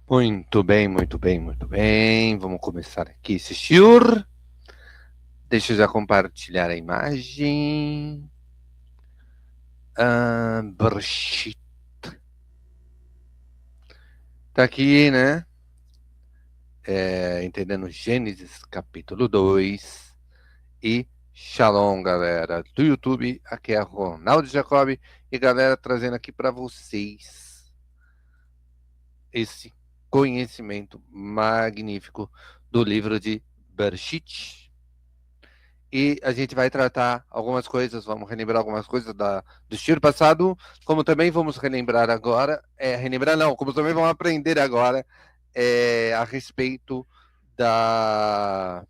Muito bem, muito bem, muito bem. Vamos começar aqui esse shiur. Deixa eu já compartilhar a imagem. Bereshit. Tá aqui, né? Entendendo Gênesis capítulo 2. E Shalom, galera do YouTube. Aqui é Ronaldo Jacob. E galera, trazendo aqui para vocês esse conhecimento magnífico do livro de Bereshit. E a gente vai tratar algumas coisas, vamos relembrar algumas coisas do estilo passado, como também vamos relembrar agora, relembrar não, como também vamos aprender agora a respeito da,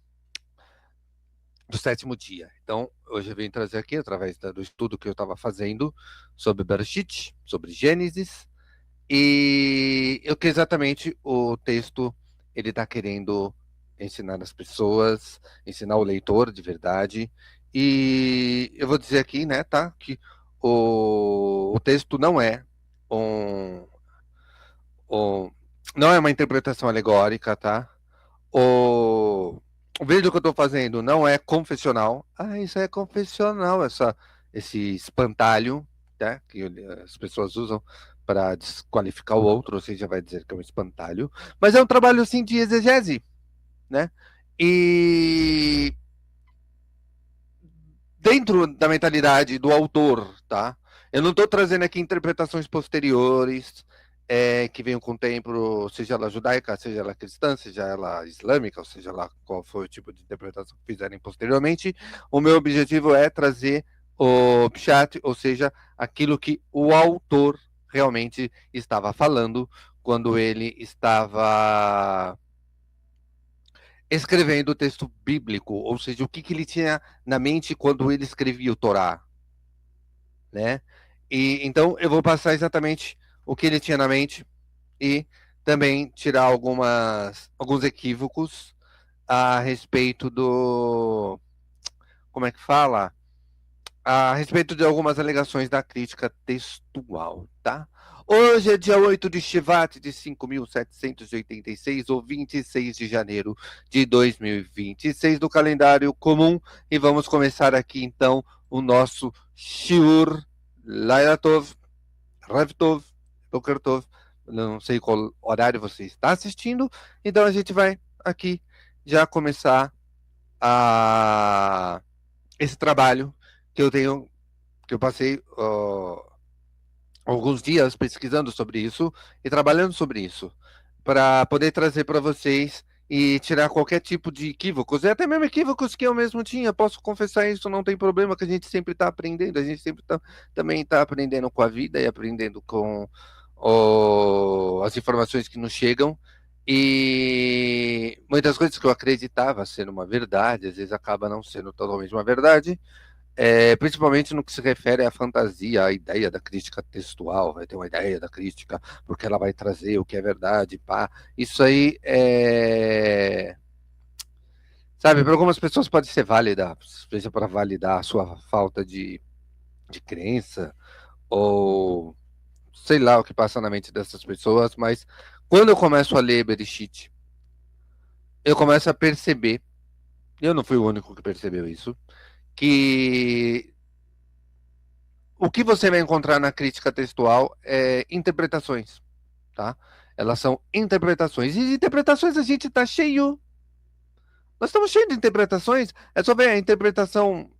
do sétimo dia. Então, hoje eu vim trazer aqui, através do estudo que eu estava fazendo sobre Bereshit, sobre Gênesis, e o que exatamente o texto ele está querendo ensinar as pessoas, ensinar o leitor de verdade. E eu vou dizer aqui, né, tá, que o texto não é um, um, não é uma interpretação alegórica, tá? O vídeo que eu estou fazendo não é confessional. Ah, isso é confessional, esse espantalho, né, que as pessoas usam para desqualificar o outro, ou seja, vai dizer que é um espantalho. Mas é um trabalho, sim, de exegese, né? E dentro da mentalidade do autor, tá? Eu não estou trazendo aqui interpretações posteriores que venham com o tempo, seja ela judaica, seja ela cristã, seja ela islâmica, ou seja lá qual for o tipo de interpretação que fizerem posteriormente. O meu objetivo é trazer o pshat, ou seja, aquilo que o autor realmente estava falando quando ele estava escrevendo o texto bíblico, ou seja, o que ele tinha na mente quando ele escrevia o Torá, né? E então eu vou passar exatamente o que ele tinha na mente e também tirar alguns equívocos a respeito como é que fala? A respeito de algumas alegações da crítica textual, tá? Hoje é dia 8 de Shivat de 5.786, ou 26 de janeiro de 2026 do calendário comum, e vamos começar aqui então o nosso Shiur Laila Tov, Rev Tov, Boker Tov. Não sei qual horário você está assistindo, então a gente vai aqui já começar esse trabalho que eu passei alguns dias pesquisando sobre isso e trabalhando sobre isso, para poder trazer para vocês e tirar qualquer tipo de equívocos, e até mesmo equívocos que eu mesmo tinha. Posso confessar isso, não tem problema, que a gente sempre está aprendendo, a gente sempre também está aprendendo com a vida e aprendendo com as informações que nos chegam. E muitas coisas que eu acreditava ser uma verdade, às vezes acaba não sendo totalmente uma verdade, principalmente no que se refere à fantasia, à ideia da crítica textual. Vai ter uma ideia da crítica, porque ela vai trazer o que é verdade, pá. Isso aí sabe, para algumas pessoas pode ser válida, seja para validar a sua falta de crença, ou sei lá o que passa na mente dessas pessoas, mas quando eu começo a ler Bereshit, eu começo a perceber, eu não fui o único que percebeu isso, que o que você vai encontrar na crítica textual é interpretações, tá? Elas são interpretações. E de interpretações a gente tá cheio. Nós estamos cheios de interpretações. É só ver a interpretação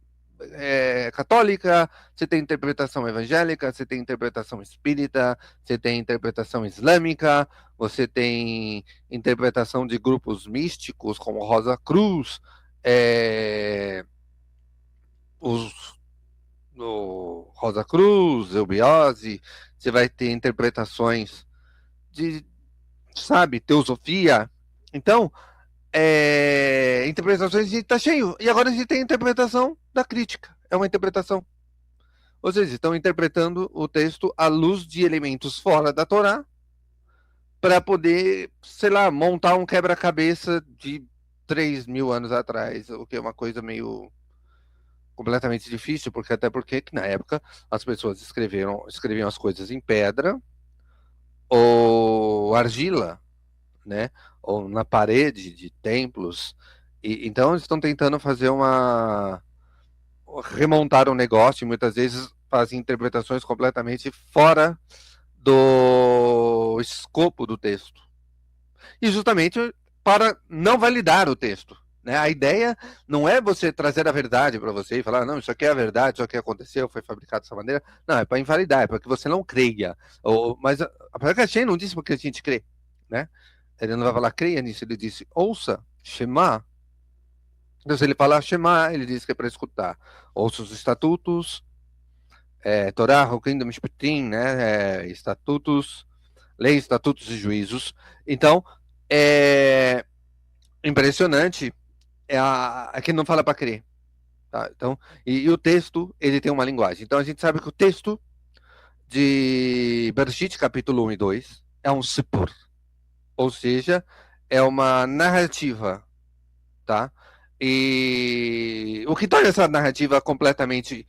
católica, você tem interpretação evangélica, você tem interpretação espírita, você tem interpretação islâmica, você tem interpretação de grupos místicos como Rosa Cruz, os no Rosa Cruz, Eubiose, você vai ter interpretações de, sabe, teosofia. Então, interpretações a gente tá cheio. E agora a gente tem a interpretação da crítica. É uma interpretação. Ou seja, estão interpretando o texto à luz de elementos fora da Torá para poder, sei lá, montar um quebra-cabeça de 3.000 anos atrás, o que é uma coisa meio completamente difícil, porque até porque na época as pessoas escreviam as coisas em pedra ou argila, né? Ou na parede de templos. Então eles estão tentando fazer remontar um negócio e muitas vezes fazem interpretações completamente fora do escopo do texto. E justamente para não validar o texto. Né? A ideia não é você trazer a verdade para você e falar, não, isso aqui é a verdade, isso aqui aconteceu, foi fabricado dessa maneira. Não, é para invalidar, é para que você não creia. Mas a Praga Hashem não disse porque a gente crê. Né? Ele não vai falar creia nisso, ele disse ouça, Shema. Então, se ele fala Shema, ele diz que é para escutar. Ouça os estatutos, Torá, Rokim, Mishpatim, né? Estatutos, leis, estatutos e juízos. Então, é impressionante é que não fala para crer. Tá? Então, e o texto, ele tem uma linguagem. Então, a gente sabe que o texto de Bereshit, capítulo 1 e 2, é um sipur. Ou seja, é uma narrativa, tá? E o que torna essa narrativa completamente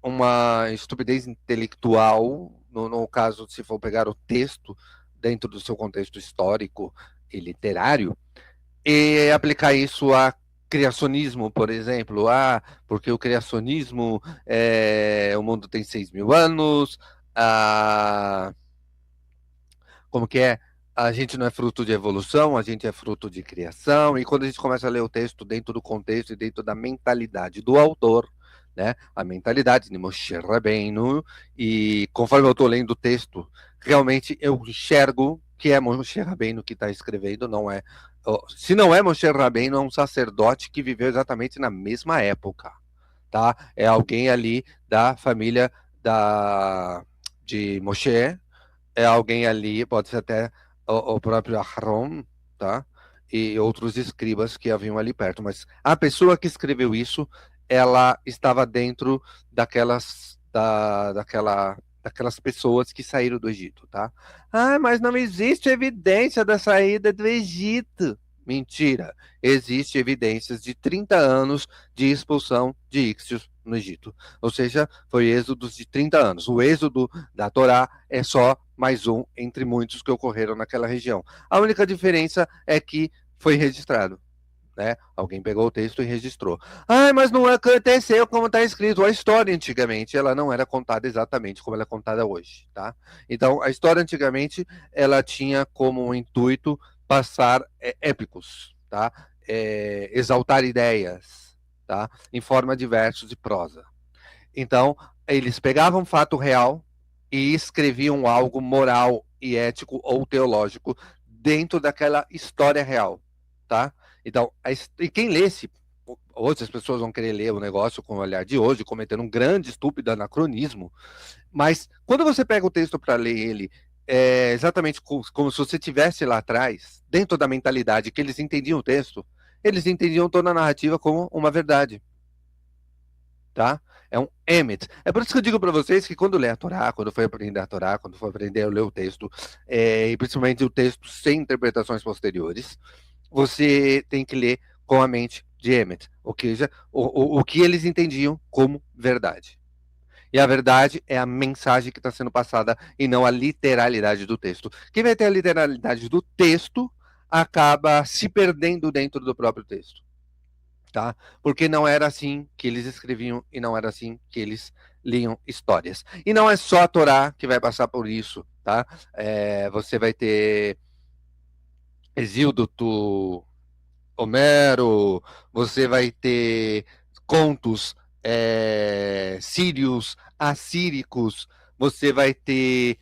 uma estupidez intelectual, no caso, se for pegar o texto dentro do seu contexto histórico e literário, e aplicar isso a criacionismo, por exemplo. Porque o criacionismo, o mundo tem 6.000 anos, como que é? A gente não é fruto de evolução, a gente é fruto de criação, e quando a gente começa a ler o texto dentro do contexto e dentro da mentalidade do autor, né? A mentalidade de Moshe Rabbeinu, e conforme eu estou lendo o texto, realmente eu enxergo que é Moshe Rabbeinu que está escrevendo, não é. Se não é Moshe Rabbeinu, é um sacerdote que viveu exatamente na mesma época, tá? É alguém ali da família de Moshe, é alguém ali, pode ser até o próprio Aharon, tá? E outros escribas que haviam ali perto. Mas a pessoa que escreveu isso, ela estava dentro daquelas pessoas que saíram do Egito, tá? Mas não existe evidência da saída do Egito. Mentira. Existe evidências de 30 anos de expulsão de íxios no Egito. Ou seja, foi êxodos de 30 anos. O êxodo da Torá é só mais um entre muitos que ocorreram naquela região. A única diferença é que foi registrado. Né? Alguém pegou o texto e registrou. Mas não aconteceu como está escrito. A história antigamente ela não era contada exatamente como ela é contada hoje, tá? Então a história antigamente ela tinha como intuito passar épicos, tá? Exaltar ideias, tá? Em forma de versos e prosa. Então eles pegavam fato real e escreviam algo moral e ético ou teológico dentro daquela história real, tá? Então, e quem lesse, hoje as pessoas vão querer ler o negócio com o olhar de hoje, cometendo um grande, estúpido anacronismo, mas quando você pega o texto para ler ele, exatamente como se você tivesse lá atrás, dentro da mentalidade que eles entendiam o texto, eles entendiam toda a narrativa como uma verdade, tá? É um emet. É por isso que eu digo para vocês que quando lê a Torá, quando for aprender a Torá, quando for aprender a ler o texto, e principalmente o texto sem interpretações posteriores, você tem que ler com a mente de Emmet, ou seja, o que eles entendiam como verdade. E a verdade é a mensagem que está sendo passada e não a literalidade do texto. Quem vai ter a literalidade do texto acaba se perdendo dentro do próprio texto. Tá? Porque não era assim que eles escreviam e não era assim que eles liam histórias. E não é só a Torá que vai passar por isso, tá? Você vai ter Exíodo, Homero, você vai ter contos sírios, assíricos, você vai ter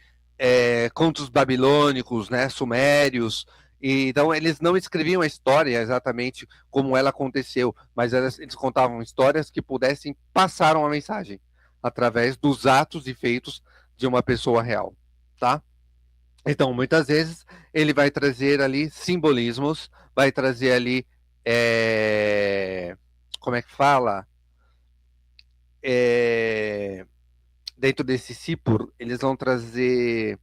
contos babilônicos, né, sumérios. Então, eles não escreviam a história exatamente como ela aconteceu, mas eles contavam histórias que pudessem passar uma mensagem através dos atos e feitos de uma pessoa real, tá? Então, muitas vezes, ele vai trazer ali simbolismos, vai trazer ali, como é que fala? É, dentro desse Sipur, eles vão trazer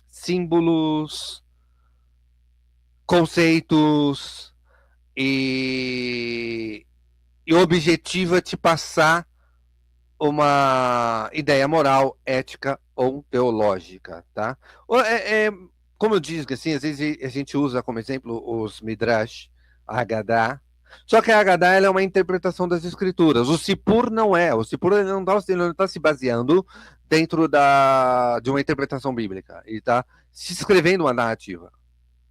símbolos, conceitos e o objetivo é te passar uma ideia moral, ética ou teológica, tá? como eu disse, assim, às vezes a gente usa como exemplo os Midrash, a Haggadah. Só que a Haggadah ela é uma interpretação das escrituras. O Sipur não é. O Sipur ele não está se baseando dentro de uma interpretação bíblica. Ele está se escrevendo uma narrativa.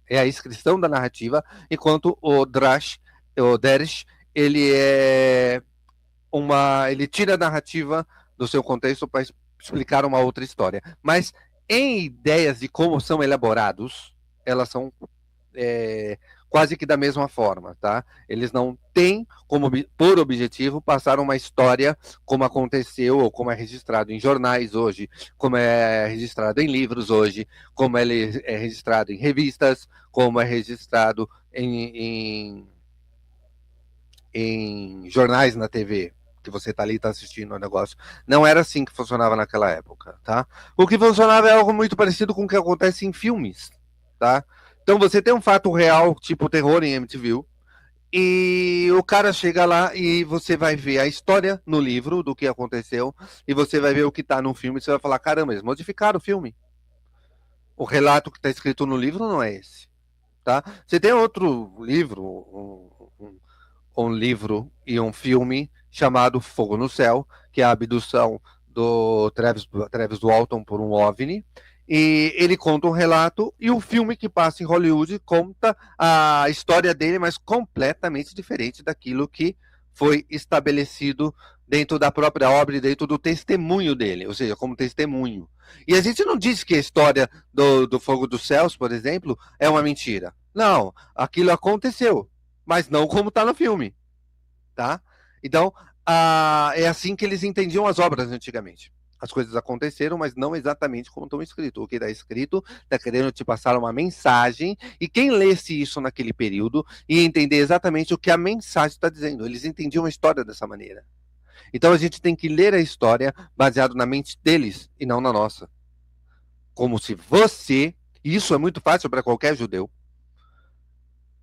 É a inscrição da narrativa, enquanto o Drash, o Derish, ele tira a narrativa do seu contexto para explicar uma outra história. Mas em ideias de como são elaborados, elas são quase que da mesma forma, tá? Eles não têm como por objetivo passar uma história como aconteceu ou como é registrado em jornais hoje, como é registrado em livros hoje, como ele é registrado em revistas, como é registrado em jornais na TV, que você tá ali e tá assistindo o negócio. Não era assim que funcionava naquela época, tá? O que funcionava é algo muito parecido com o que acontece em filmes, tá? Então você tem um fato real, tipo terror em MTV, e o cara chega lá e você vai ver a história no livro do que aconteceu, e você vai ver o que tá no filme, e você vai falar, caramba, eles modificaram o filme. O relato que tá escrito no livro não é esse, tá? Você tem outro livro, um livro e um filme chamado Fogo no Céu, que é a abdução do Travis Walton por um OVNI. E ele conta um relato, e o filme que passa em Hollywood conta a história dele, mas completamente diferente daquilo que foi estabelecido dentro da própria obra e dentro do testemunho dele, ou seja, como testemunho. E a gente não diz que a história do Fogo dos Céus, por exemplo, é uma mentira. Não, aquilo aconteceu, mas não como está no filme, tá? Então, é assim que eles entendiam as obras antigamente. As coisas aconteceram, mas não exatamente como estão escrito. O que está escrito está querendo te passar uma mensagem, e quem lesse isso naquele período ia entender exatamente o que a mensagem está dizendo. Eles entendiam a história dessa maneira. Então a gente tem que ler a história baseado na mente deles e não na nossa. Como se você, isso é muito fácil para qualquer judeu,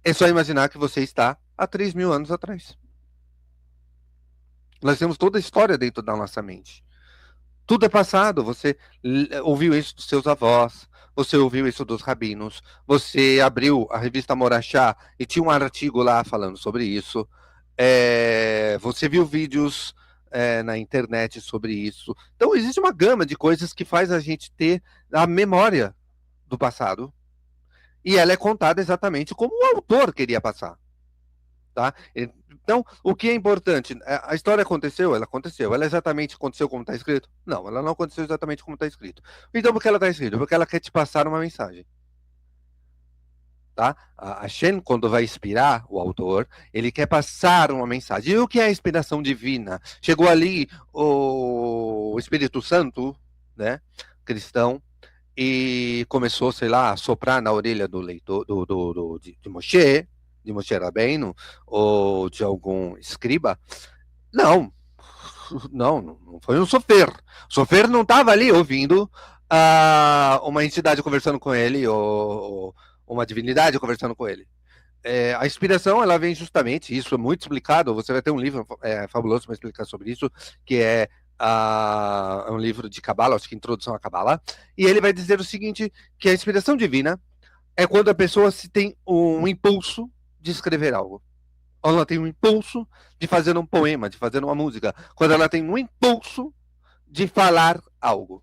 é só imaginar que você está há 3.000 anos atrás. Nós temos toda a história dentro da nossa mente. Tudo é passado. Você ouviu isso dos seus avós, você ouviu isso dos rabinos, você abriu a revista Morachá e tinha um artigo lá falando sobre isso. Você viu vídeos na internet sobre isso. Então existe uma gama de coisas que faz a gente ter a memória do passado, e ela é contada exatamente como o autor queria passar. Tá? Então, o que é importante? A história aconteceu? Ela aconteceu. Ela exatamente aconteceu como está escrito? Não, ela não aconteceu exatamente como está escrito. Então, por que ela está escrita? Porque ela quer te passar uma mensagem. Tá? A Shen, quando vai inspirar o autor, ele quer passar uma mensagem. E o que é a inspiração divina? Chegou ali o Espírito Santo, né, cristão, e começou, sei lá, a soprar na orelha do leitor, de Moshe Rabbeinu, ou de algum escriba. Não, não foi um sofer. O sofer não estava ali ouvindo uma entidade conversando com ele, ou uma divindade conversando com ele. A inspiração, ela vem justamente, isso é muito explicado, você vai ter um livro fabuloso para explicar sobre isso, que é um livro de Cabala, acho que Introdução à Cabala, e ele vai dizer o seguinte, que a inspiração divina é quando a pessoa se tem um impulso de escrever algo. Ou ela tem um impulso de fazer um poema, de fazer uma música. Quando ela tem um impulso de falar algo.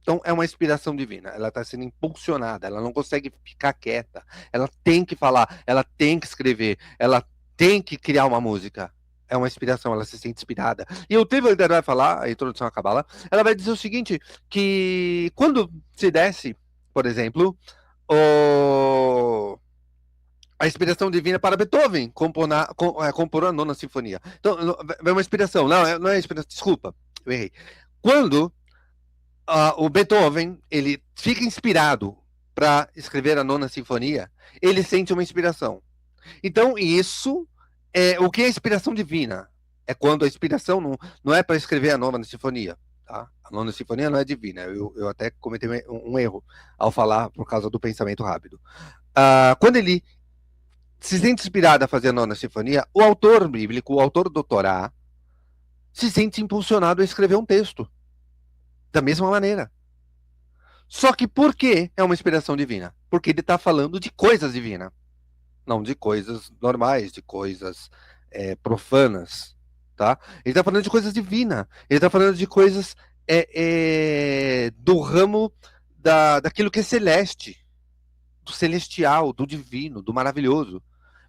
Então é uma inspiração divina, ela está sendo impulsionada, ela não consegue ficar quieta, ela tem que falar, ela tem que escrever, ela tem que criar uma música. É uma inspiração, ela se sente inspirada. E o Teva vai falar, a introdução à Cabala, ela vai dizer o seguinte, que quando se desce, por exemplo, a inspiração divina para Beethoven compor a nona sinfonia. Então, é uma inspiração, não é inspiração, desculpa, eu errei. Quando o Beethoven, ele fica inspirado para escrever a nona sinfonia, ele sente uma inspiração. Então, isso é o que é inspiração divina. É quando a inspiração não é para escrever a nona sinfonia. Tá? A nona sinfonia não é divina. Eu até cometi um erro ao falar por causa do pensamento rápido. Quando ele se sente inspirado a fazer a nona sinfonia, o autor bíblico, o autor do Torá, se sente impulsionado a escrever um texto. Da mesma maneira. Só que por que é uma inspiração divina? Porque ele está falando de coisas divinas, não de coisas normais, de coisas profanas, tá? Ele está falando de coisas divinas. Ele está falando de coisas do ramo daquilo que é celeste, do celestial, do divino, do maravilhoso.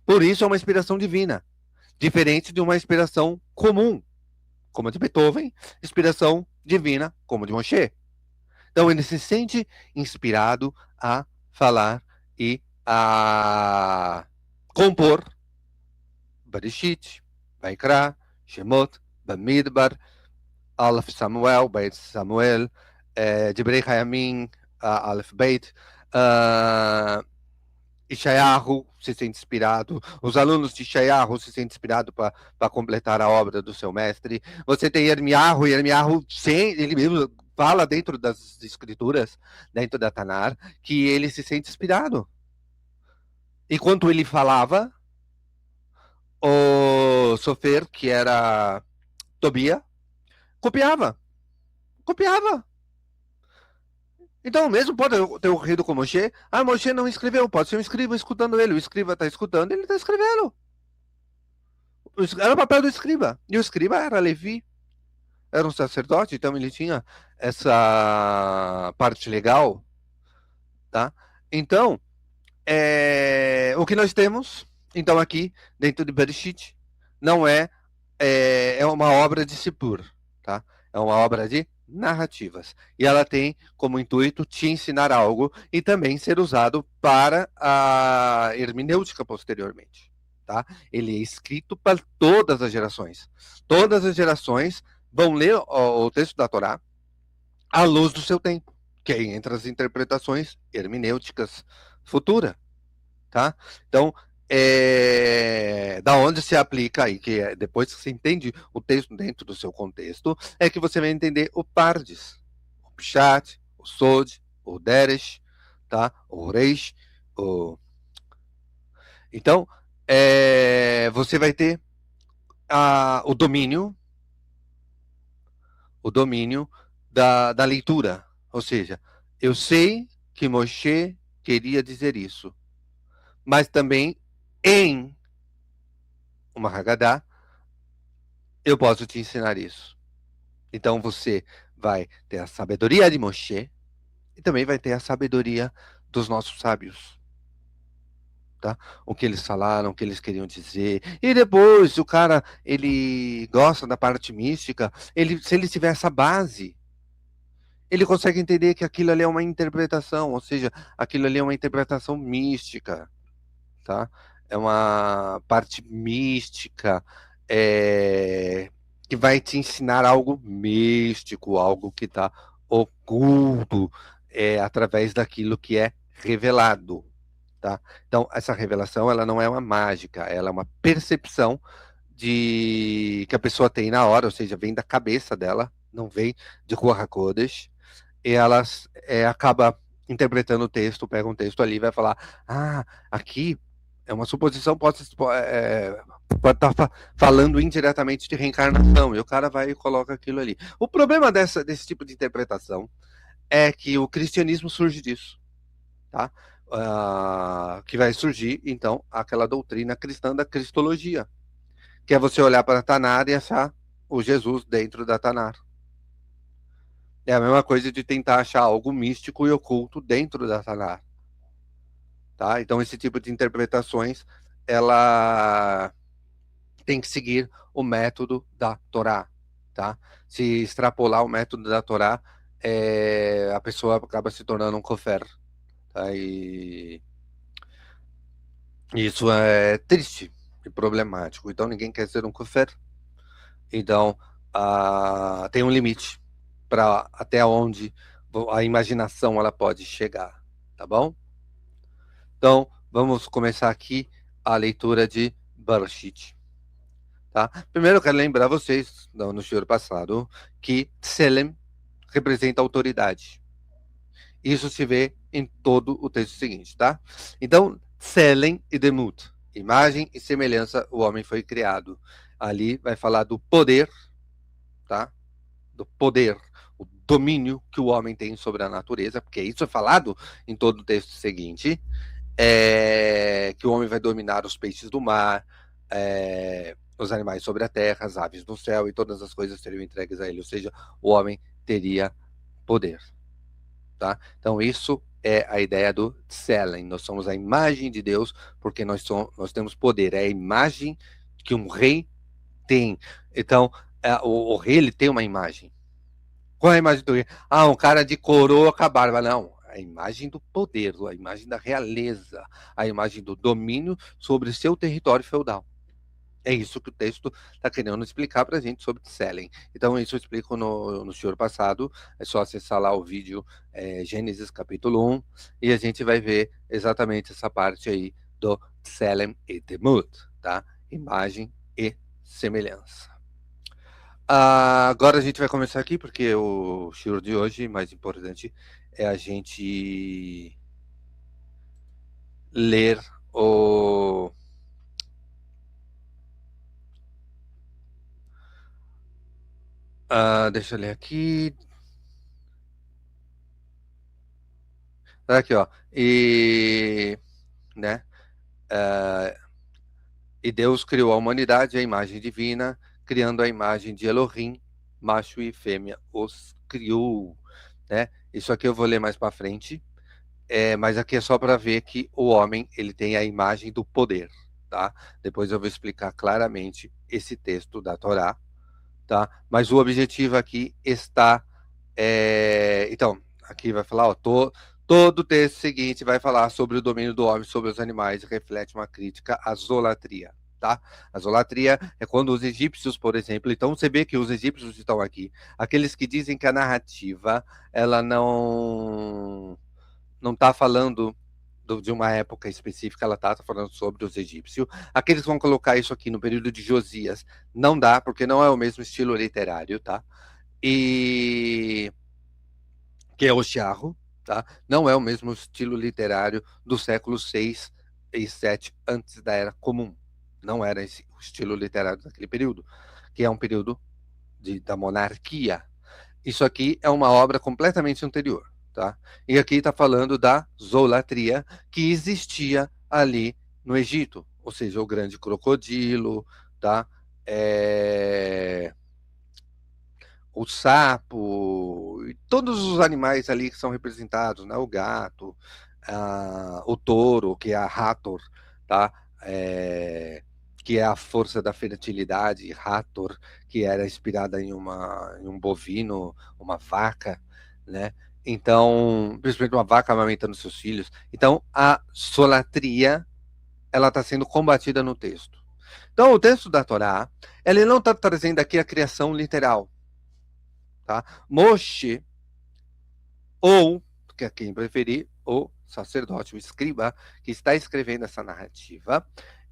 Por isso é uma inspiração divina, diferente de uma inspiração comum, como a de Beethoven, inspiração divina, como a de Moshe. Então ele se sente inspirado a falar e a compor Bereshit, Vaikra, Shemot, Bamidbar, Aleph Samuel, Beit Samuel, Divrei Hayamim, Aleph Beit, Ishayahu se sente inspirado, os alunos de Ishayahu se sentem inspirados para completar a obra do seu mestre. Você tem Yirmiyahu, ele mesmo fala dentro das escrituras, dentro da Tanar, que ele se sente inspirado. Enquanto ele falava, o Sofer, que era Tobia, copiava. Então, mesmo pode ter ocorrido com Moshe. Moshe não escreveu, pode ser um escriba escutando ele. O escriba está escutando, ele está escrevendo. Era o papel do escriba. E o escriba era Levi, era um sacerdote, então ele tinha essa parte legal, tá? Então, o que nós temos, então, aqui, dentro de Bereshit, não é uma obra de Sipur, tá? É uma obra de narrativas. E ela tem como intuito te ensinar algo e também ser usado para a hermenêutica posteriormente, tá? Ele é escrito para todas as gerações. Todas as gerações vão ler o texto da Torá à luz do seu tempo, que é entre as interpretações hermenêuticas futuras, tá? Então, da onde se aplica aí, que depois que você entende o texto dentro do seu contexto, é que você vai entender o Pardes, o Pshat, o Sod, o Deres, tá? O Reish, Então, você vai ter o domínio da leitura, ou seja, eu sei que Moshe queria dizer isso, mas também em uma Haggadah eu posso te ensinar isso. Então você vai ter a sabedoria de Moshe e também vai ter a sabedoria dos nossos sábios. Tá? O que eles falaram, o que eles queriam dizer. E depois, se o cara ele gosta da parte mística, se ele tiver essa base, ele consegue entender que aquilo ali é uma interpretação, ou seja, aquilo ali é uma interpretação mística, tá? É uma parte mística, que vai te ensinar algo místico, algo que está oculto, através daquilo que é revelado, tá? Então, essa revelação, ela não é uma mágica, ela é uma percepção que a pessoa tem na hora, ou seja, vem da cabeça dela, não vem de Ruach HaKodesh, e ela acaba interpretando o texto, pega um texto ali e vai falar, aqui é uma suposição, pode estar falando indiretamente de reencarnação, e o cara vai e coloca aquilo ali. O problema desse tipo de interpretação é que o cristianismo surge disso, tá? Que vai surgir, então, aquela doutrina cristã da cristologia, que é você olhar para a Tanar e achar o Jesus dentro da Tanar. É a mesma coisa de tentar achar algo místico e oculto dentro da Tanar. Tá? Então, esse tipo de interpretações, ela tem que seguir o método da Torá. Tá? Se extrapolar o método da Torá, a pessoa acaba se tornando um kofer. Tá? E isso é triste e problemático. Então, ninguém quer ser um kofer. Então, tem um limite para até onde a imaginação ela pode chegar, tá bom? Então, vamos começar aqui a leitura de Bereshit. Tá? Primeiro, eu quero lembrar vocês, no shiur passado, que Tselem representa autoridade. Isso se vê em todo o texto seguinte, tá? Então, Tselem e Demut, imagem e semelhança, o homem foi criado. Ali vai falar do poder, tá? Do poder, o domínio que o homem tem sobre a natureza, porque isso é falado em todo o texto seguinte, que o homem vai dominar os peixes do mar, os animais sobre a terra, as aves no céu, e todas as coisas seriam entregues a ele, ou seja, o homem teria poder. Tá? Então, isso é a ideia do Tselen. Nós somos a imagem de Deus, porque nós temos poder. É a imagem que um rei tem. Então, o rei ele tem uma imagem. Qual é a imagem do rei? Um cara de coroa com a barba. Não, a imagem do poder, a imagem da realeza, a imagem do domínio sobre seu território feudal. É isso que o texto está querendo explicar para a gente sobre Tselen. Então, isso eu explico no senhor passado. É só acessar lá o vídeo Gênesis capítulo 1 e a gente vai ver exatamente essa parte aí do Tselen e Demut, tá? Imagem e semelhança. Agora a gente vai começar aqui, porque o shiur de hoje, mais importante, é a gente ler o... deixa eu ler aqui. Tá aqui, ó. Né? E Deus criou a humanidade, a imagem divina, criando a imagem de Elohim, macho e fêmea os criou. Né? Isso aqui eu vou ler mais para frente, mas aqui é só para ver que o homem ele tem a imagem do poder. Tá? Depois eu vou explicar claramente esse texto da Torá. Tá? Mas o objetivo aqui está... então, aqui vai falar, ó, todo o texto seguinte vai falar sobre o domínio do homem sobre os animais e reflete uma crítica à zolatria. Tá? A zolatria é quando os egípcios, por exemplo, então você vê que os egípcios estão aqui, aqueles que dizem que a narrativa ela não está falando de uma época específica, ela está falando sobre os egípcios. Aqueles vão colocar isso aqui no período de Josias, não dá, porque não é o mesmo estilo literário, tá? E que é o charro, tá? Não é o mesmo estilo literário do século 6 e 7 antes da Era Comum. Não era esse o estilo literário daquele período, que é um período da monarquia. Isso aqui é uma obra completamente anterior, tá? E aqui está falando da zolatria que existia ali no Egito, ou seja, o grande crocodilo, tá? O sapo, e todos os animais ali que são representados, né? O gato, o touro, que é a Hathor, tá? Que é a força da fertilidade, Hathor, que era inspirada em um bovino, uma vaca, né? Então, principalmente uma vaca amamentando seus filhos. Então, a solatria, ela está sendo combatida no texto. Então, o texto da Torá, ele não está trazendo aqui a criação literal, tá? Moshe, ou, que é quem preferir, o sacerdote, o escriba, que está escrevendo essa narrativa,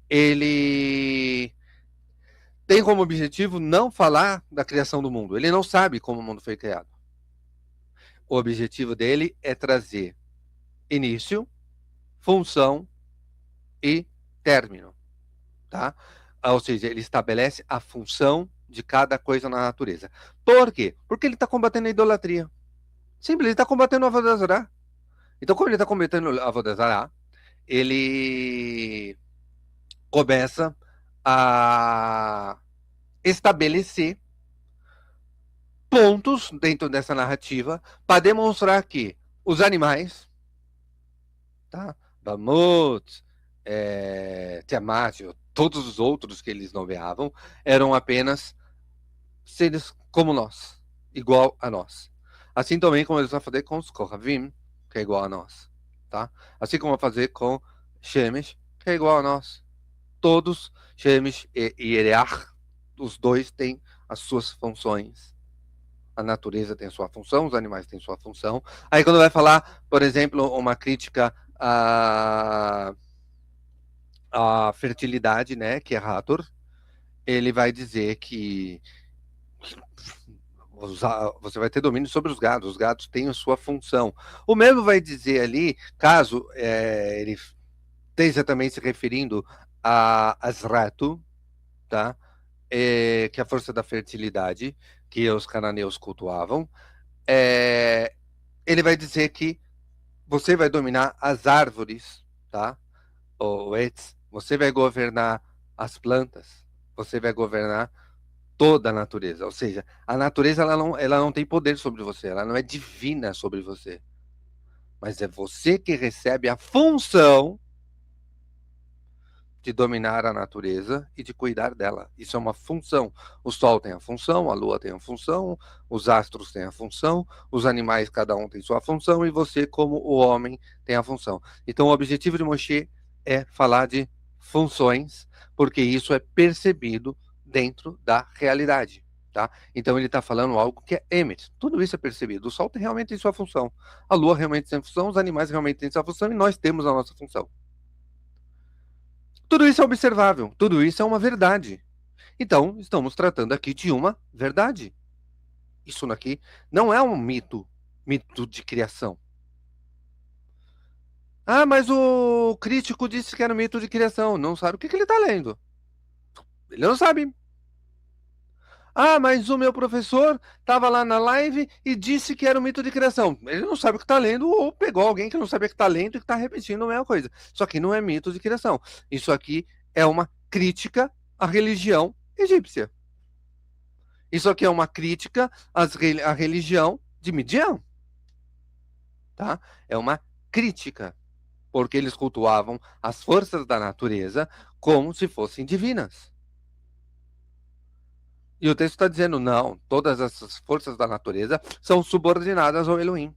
ele tem como objetivo não falar da criação do mundo. Ele não sabe como o mundo foi criado. O objetivo dele é trazer início, função e término, tá? Ou seja, ele estabelece a função de cada coisa na natureza. Por quê? Porque ele está combatendo a idolatria. Simples, ele está combatendo a Avodah Zarah. Então, como ele está combatendo a Avodah Zarah, ele começa a estabelecer pontos dentro dessa narrativa para demonstrar que os animais, tá? Bamut, Tiamat, todos os outros que eles nomeavam, eram apenas seres como nós, igual a nós. Assim também como eles vão fazer com os Kohavim, que é igual a nós, tá? Assim como vão fazer com Shemesh, que é igual a nós. Todos, Shemesh e Yereach, os dois têm as suas funções. A natureza tem sua função, os animais têm sua função. Aí quando vai falar, por exemplo, uma crítica à fertilidade, né, que é Hathor, ele vai dizer que você vai ter domínio sobre os gados têm a sua função. O mesmo vai dizer ali, caso ele esteja também se referindo a Azratu, tá? Que é a força da fertilidade que os cananeus cultuavam, ele vai dizer que você vai dominar as árvores, tá? Ou Etz, você vai governar as plantas, você vai governar toda a natureza. Ou seja, a natureza ela não tem poder sobre você, ela não é divina sobre você. Mas é você que recebe a função de dominar a natureza e de cuidar dela. Isso é uma função. O sol tem a função, a lua tem a função, os astros têm a função, os animais, cada um tem sua função, e você, como o homem, tem a função. Então, o objetivo de Moshe é falar de funções, porque isso é percebido dentro da realidade. Tá? Então, ele está falando algo que é emet. Tudo isso é percebido. O sol realmente tem sua função, a lua realmente tem função, os animais realmente têm sua função, e nós temos a nossa função. Tudo isso é observável, tudo isso é uma verdade. Então, estamos tratando aqui de uma verdade. Isso aqui não é um mito, mito de criação. Ah, mas o crítico disse que era um mito de criação. Não sabe o que ele está lendo. Ele não sabe. Ah, mas o meu professor estava lá na live e disse que era um mito de criação. Ele não sabe o que está lendo, ou pegou alguém que não sabia o que está lendo e que está repetindo a mesma coisa. Isso aqui não é mito de criação. Isso aqui é uma crítica à religião egípcia. Isso aqui é uma crítica à religião de Midian. Tá? É uma crítica, porque eles cultuavam as forças da natureza como se fossem divinas. E o texto está dizendo, não, todas essas forças da natureza são subordinadas ao Elohim.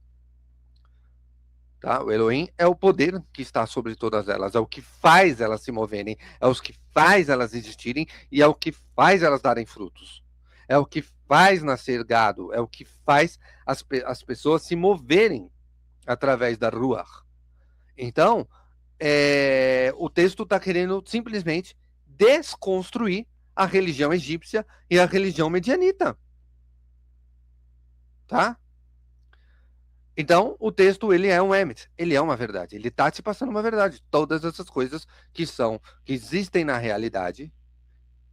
Tá? O Elohim é o poder que está sobre todas elas, é o que faz elas se moverem, é o que faz elas existirem e é o que faz elas darem frutos. É o que faz nascer gado, é o que faz as pessoas se moverem através da Ruach. Então, o texto está querendo simplesmente desconstruir a religião egípcia e a religião medianita. Tá? Então, o texto, ele é um emet, ele é uma verdade, ele está te passando uma verdade. Todas essas coisas que existem na realidade,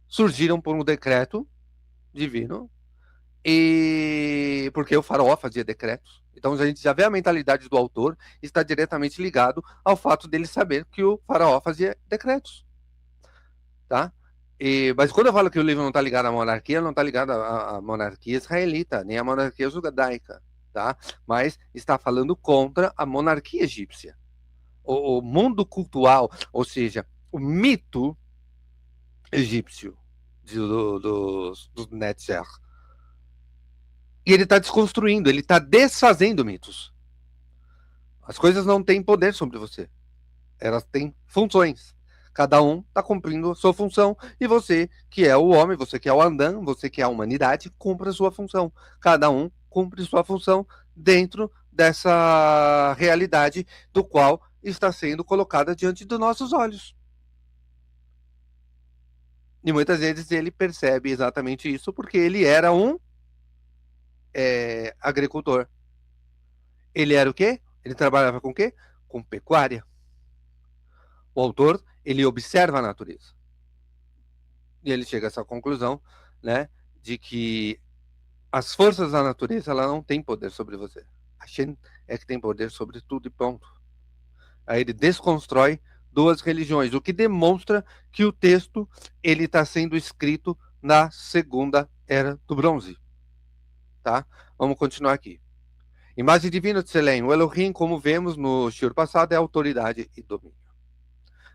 surgiram por um decreto divino, e porque o faraó fazia decretos. Então, a gente já vê a mentalidade do autor, está diretamente ligado ao fato dele saber que o faraó fazia decretos. Tá? Mas quando eu falo que o livro não está ligado à monarquia, não está ligado à monarquia israelita, nem à monarquia judaica. Tá? Mas está falando contra a monarquia egípcia. O mundo cultural, ou seja, o mito egípcio do Netzer. E ele está desconstruindo, ele está desfazendo mitos. As coisas não têm poder sobre você. Elas têm funções. Cada um está cumprindo a sua função. E você, que é o homem, você que é o Andan, você que é a humanidade, cumpre a sua função. Cada um cumpre sua função dentro dessa realidade do qual está sendo colocada diante dos nossos olhos. E muitas vezes ele percebe exatamente isso porque ele era um agricultor. Ele era o quê? Ele trabalhava com o quê? Com pecuária. O autor, ele observa a natureza. E ele chega a essa conclusão, né, de que as forças da natureza, ela não tem poder sobre você. A Shem é que tem poder sobre tudo e ponto. Aí ele desconstrói duas religiões, o que demonstra que o texto ele está sendo escrito na segunda era do bronze. Tá? Vamos continuar aqui. Imagem divina de Selém. O Elohim, como vemos no shiur passado, é autoridade e domínio.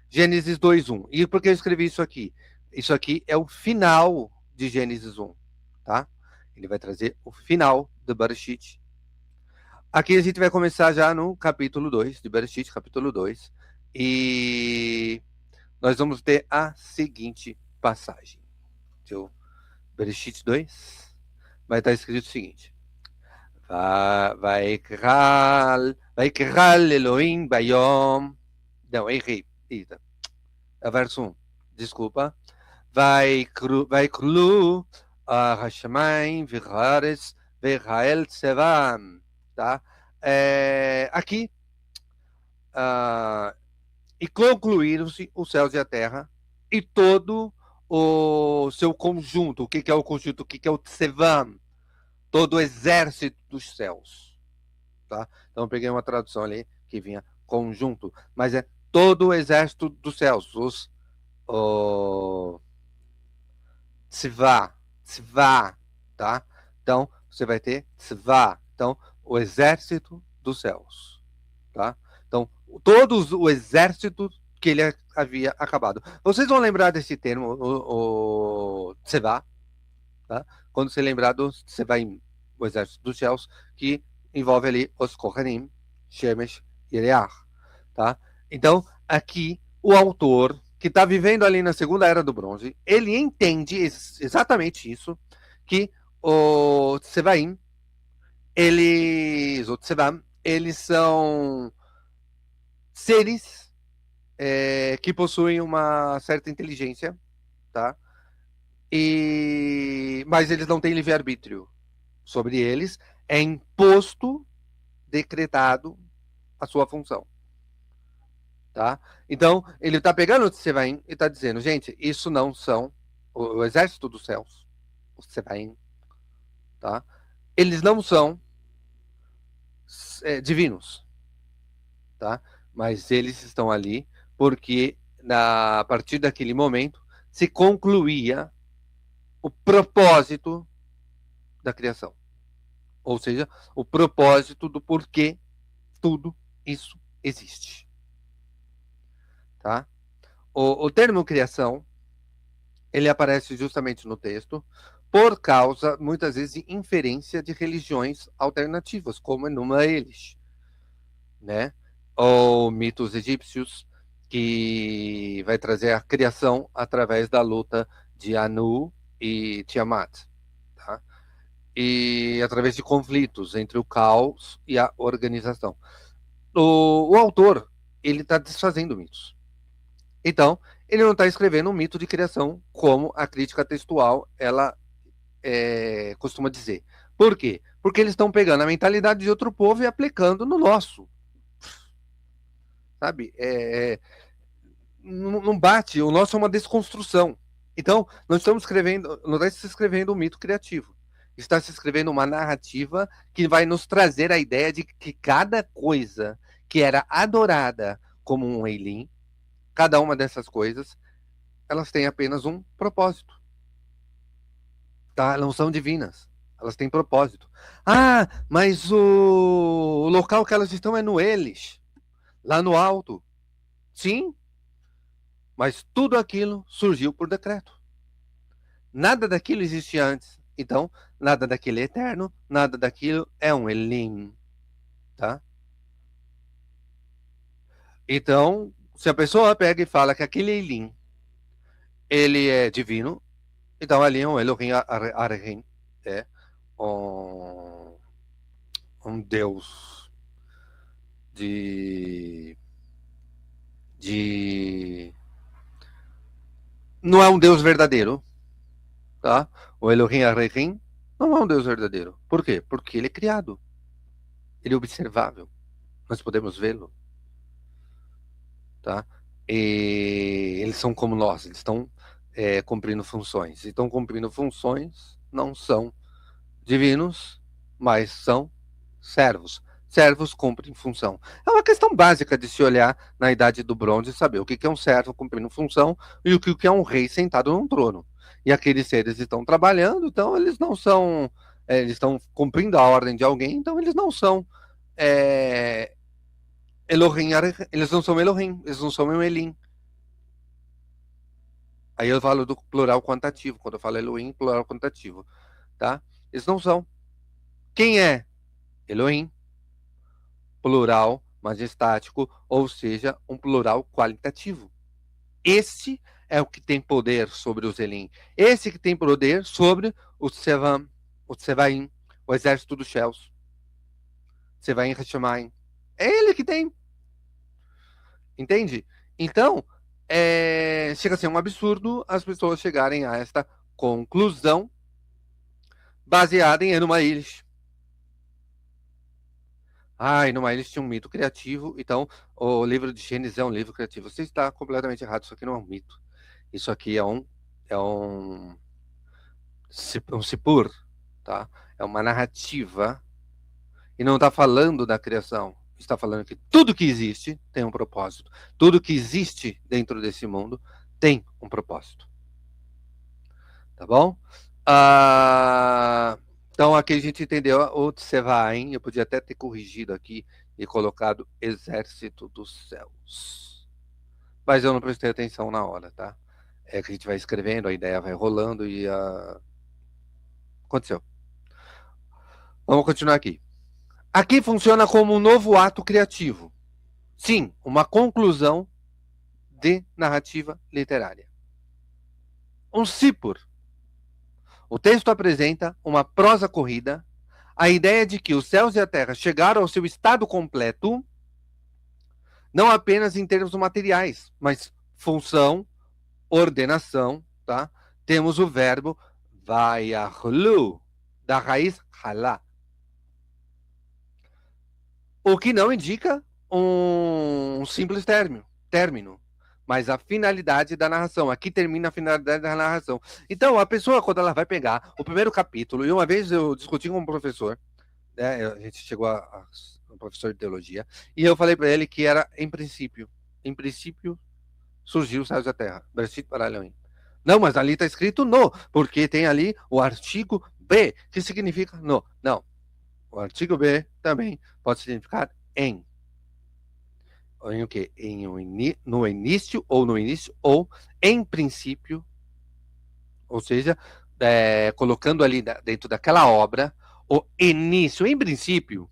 Gênesis 2:1. E por que eu escrevi isso aqui? Isso aqui é o final de Gênesis 1. Tá? Ele vai trazer o final do Bereshit. Aqui a gente vai começar já no capítulo 2, de Bereshit, capítulo 2. E nós vamos ter a seguinte passagem. Bereshit 2 vai estar escrito o seguinte. Vaikral Elohim Bayom. Não, errei. Eita. É verso 1. Desculpa. Vaikru Hashamayim V'Haaretz V'Hael Tsevam. Tá? Aqui. E concluíram-se os céus e a terra e todo o seu conjunto. O que é o conjunto? O que é o Tsevam? todo o exército dos céus. Tá? Então eu peguei uma tradução ali que vinha conjunto, mas é todo o exército dos céus, os tzvá, tzvá, tá? Então você vai ter tzvá, então o exército dos céus, tá? Então todos o exército que ele havia acabado. Vocês vão lembrar desse termo, o tzvá, tá? Quando você lembrar do Tsevaim, o exército dos céus, que envolve ali os Kohanim, Shemesh e Eleach, tá? Então, aqui, o autor, que está vivendo ali na segunda era do bronze, ele entende exatamente isso, que o Tsevaim, o Tsevam, eles são seres que possuem uma certa inteligência, tá? Mas eles não têm livre-arbítrio. Sobre eles é imposto, decretado a sua função. Tá? Então, ele está pegando o Tsevaim e está dizendo, gente, isso não são o exército dos céus, os Tsevaim, tá? Eles não são divinos, tá? Mas eles estão ali porque a partir daquele momento se concluía o propósito da criação. Ou seja, o propósito do porquê tudo isso existe. Tá? O termo criação, ele aparece justamente no texto por causa, muitas vezes, de inferência de religiões alternativas, como Enuma Elish, né? Ou mitos egípcios, que vai trazer a criação através da luta de Anu e Tiamat, tá? E através de conflitos entre o caos e a organização. O autor, ele está desfazendo mitos. Então, ele não está escrevendo um mito de criação como a crítica textual ela costuma dizer. Por quê? Porque eles estão pegando a mentalidade de outro povo e aplicando no nosso. Sabe? Não bate. O nosso é uma desconstrução. Então, não está se escrevendo um mito criativo. Está se escrevendo uma narrativa que vai nos trazer a ideia de que cada coisa que era adorada como um Eilim, cada uma dessas coisas, elas têm apenas um propósito. Tá? Não são divinas. Elas têm propósito. Ah, mas o local que elas estão é no Eles, lá no alto. Sim, mas tudo aquilo surgiu por decreto. Nada daquilo existia antes. Então, nada daquilo é eterno, nada daquilo é um Elim. Tá? Então, se a pessoa pega e fala que aquele Elim ele é divino, então ali é um Elohim Arehim, é um Deus de não é um Deus verdadeiro, tá? O Elohim Arehim não é um Deus verdadeiro. Por quê? Porque ele é criado. Ele é observável. Nós podemos vê-lo, tá? E eles são como nós, eles estão cumprindo funções. E estão cumprindo funções, não são divinos, mas são servos. Servos cumprem função. É uma questão básica de se olhar na Idade do Bronze e saber o que é um servo cumprindo função e o que é um rei sentado num trono. E aqueles seres estão trabalhando, então eles não são. Eles estão cumprindo a ordem de alguém, então eles não são Elohim, eles não são Elohim, eles não são Elim. Aí eu falo do plural quantitativo, quando eu falo Elohim, plural quantitativo, tá? Eles não são. Quem é? Elohim, plural majestático, ou seja, um plural qualitativo. Esse é o que tem poder sobre os Elim. Esse que tem poder sobre o Tsevam, o Tsevaim, o exército dos céus. Tsevaim Hashemayim. É ele que tem. Entende? Então, chega a ser um absurdo as pessoas chegarem a esta conclusão baseada em Enuma Elish. Enuma Elish tinha um mito criativo, então o livro de Gênesis é um livro criativo. Você está completamente errado, isso aqui não é um mito. Isso aqui é um Sipur, tá? É uma narrativa e não está falando da criação. Está falando que tudo que existe tem um propósito. Tudo que existe dentro desse mundo tem um propósito. Tá bom? Então aqui a gente entendeu o Tsevaim. Eu podia até ter corrigido aqui e colocado Exército dos Céus. Mas eu não prestei atenção na hora, tá? É que a gente vai escrevendo, a ideia vai rolando e aconteceu. Vamos continuar aqui. Aqui funciona como um novo ato criativo. Sim, uma conclusão de narrativa literária. Um sipur. O texto apresenta uma prosa corrida, a ideia de que os céus e a terra chegaram ao seu estado completo, não apenas em termos materiais, mas função, ordenação, tá? Temos o verbo vayachlu, da raiz halá. O que não indica um simples término, mas a finalidade da narração. Aqui termina a finalidade da narração. Então, a pessoa, quando ela vai pegar o primeiro capítulo, e uma vez eu discuti com um professor, né, a gente chegou um professor de teologia, e eu falei para ele que era em princípio surgiu os céus e a terra. Bereshit bara Elohim. Não, mas ali está escrito no, porque tem ali o artigo B, que significa no. Não, o artigo B também pode significar em. Em o quê? No início, ou em princípio, ou seja, colocando ali dentro daquela obra, o início, em princípio,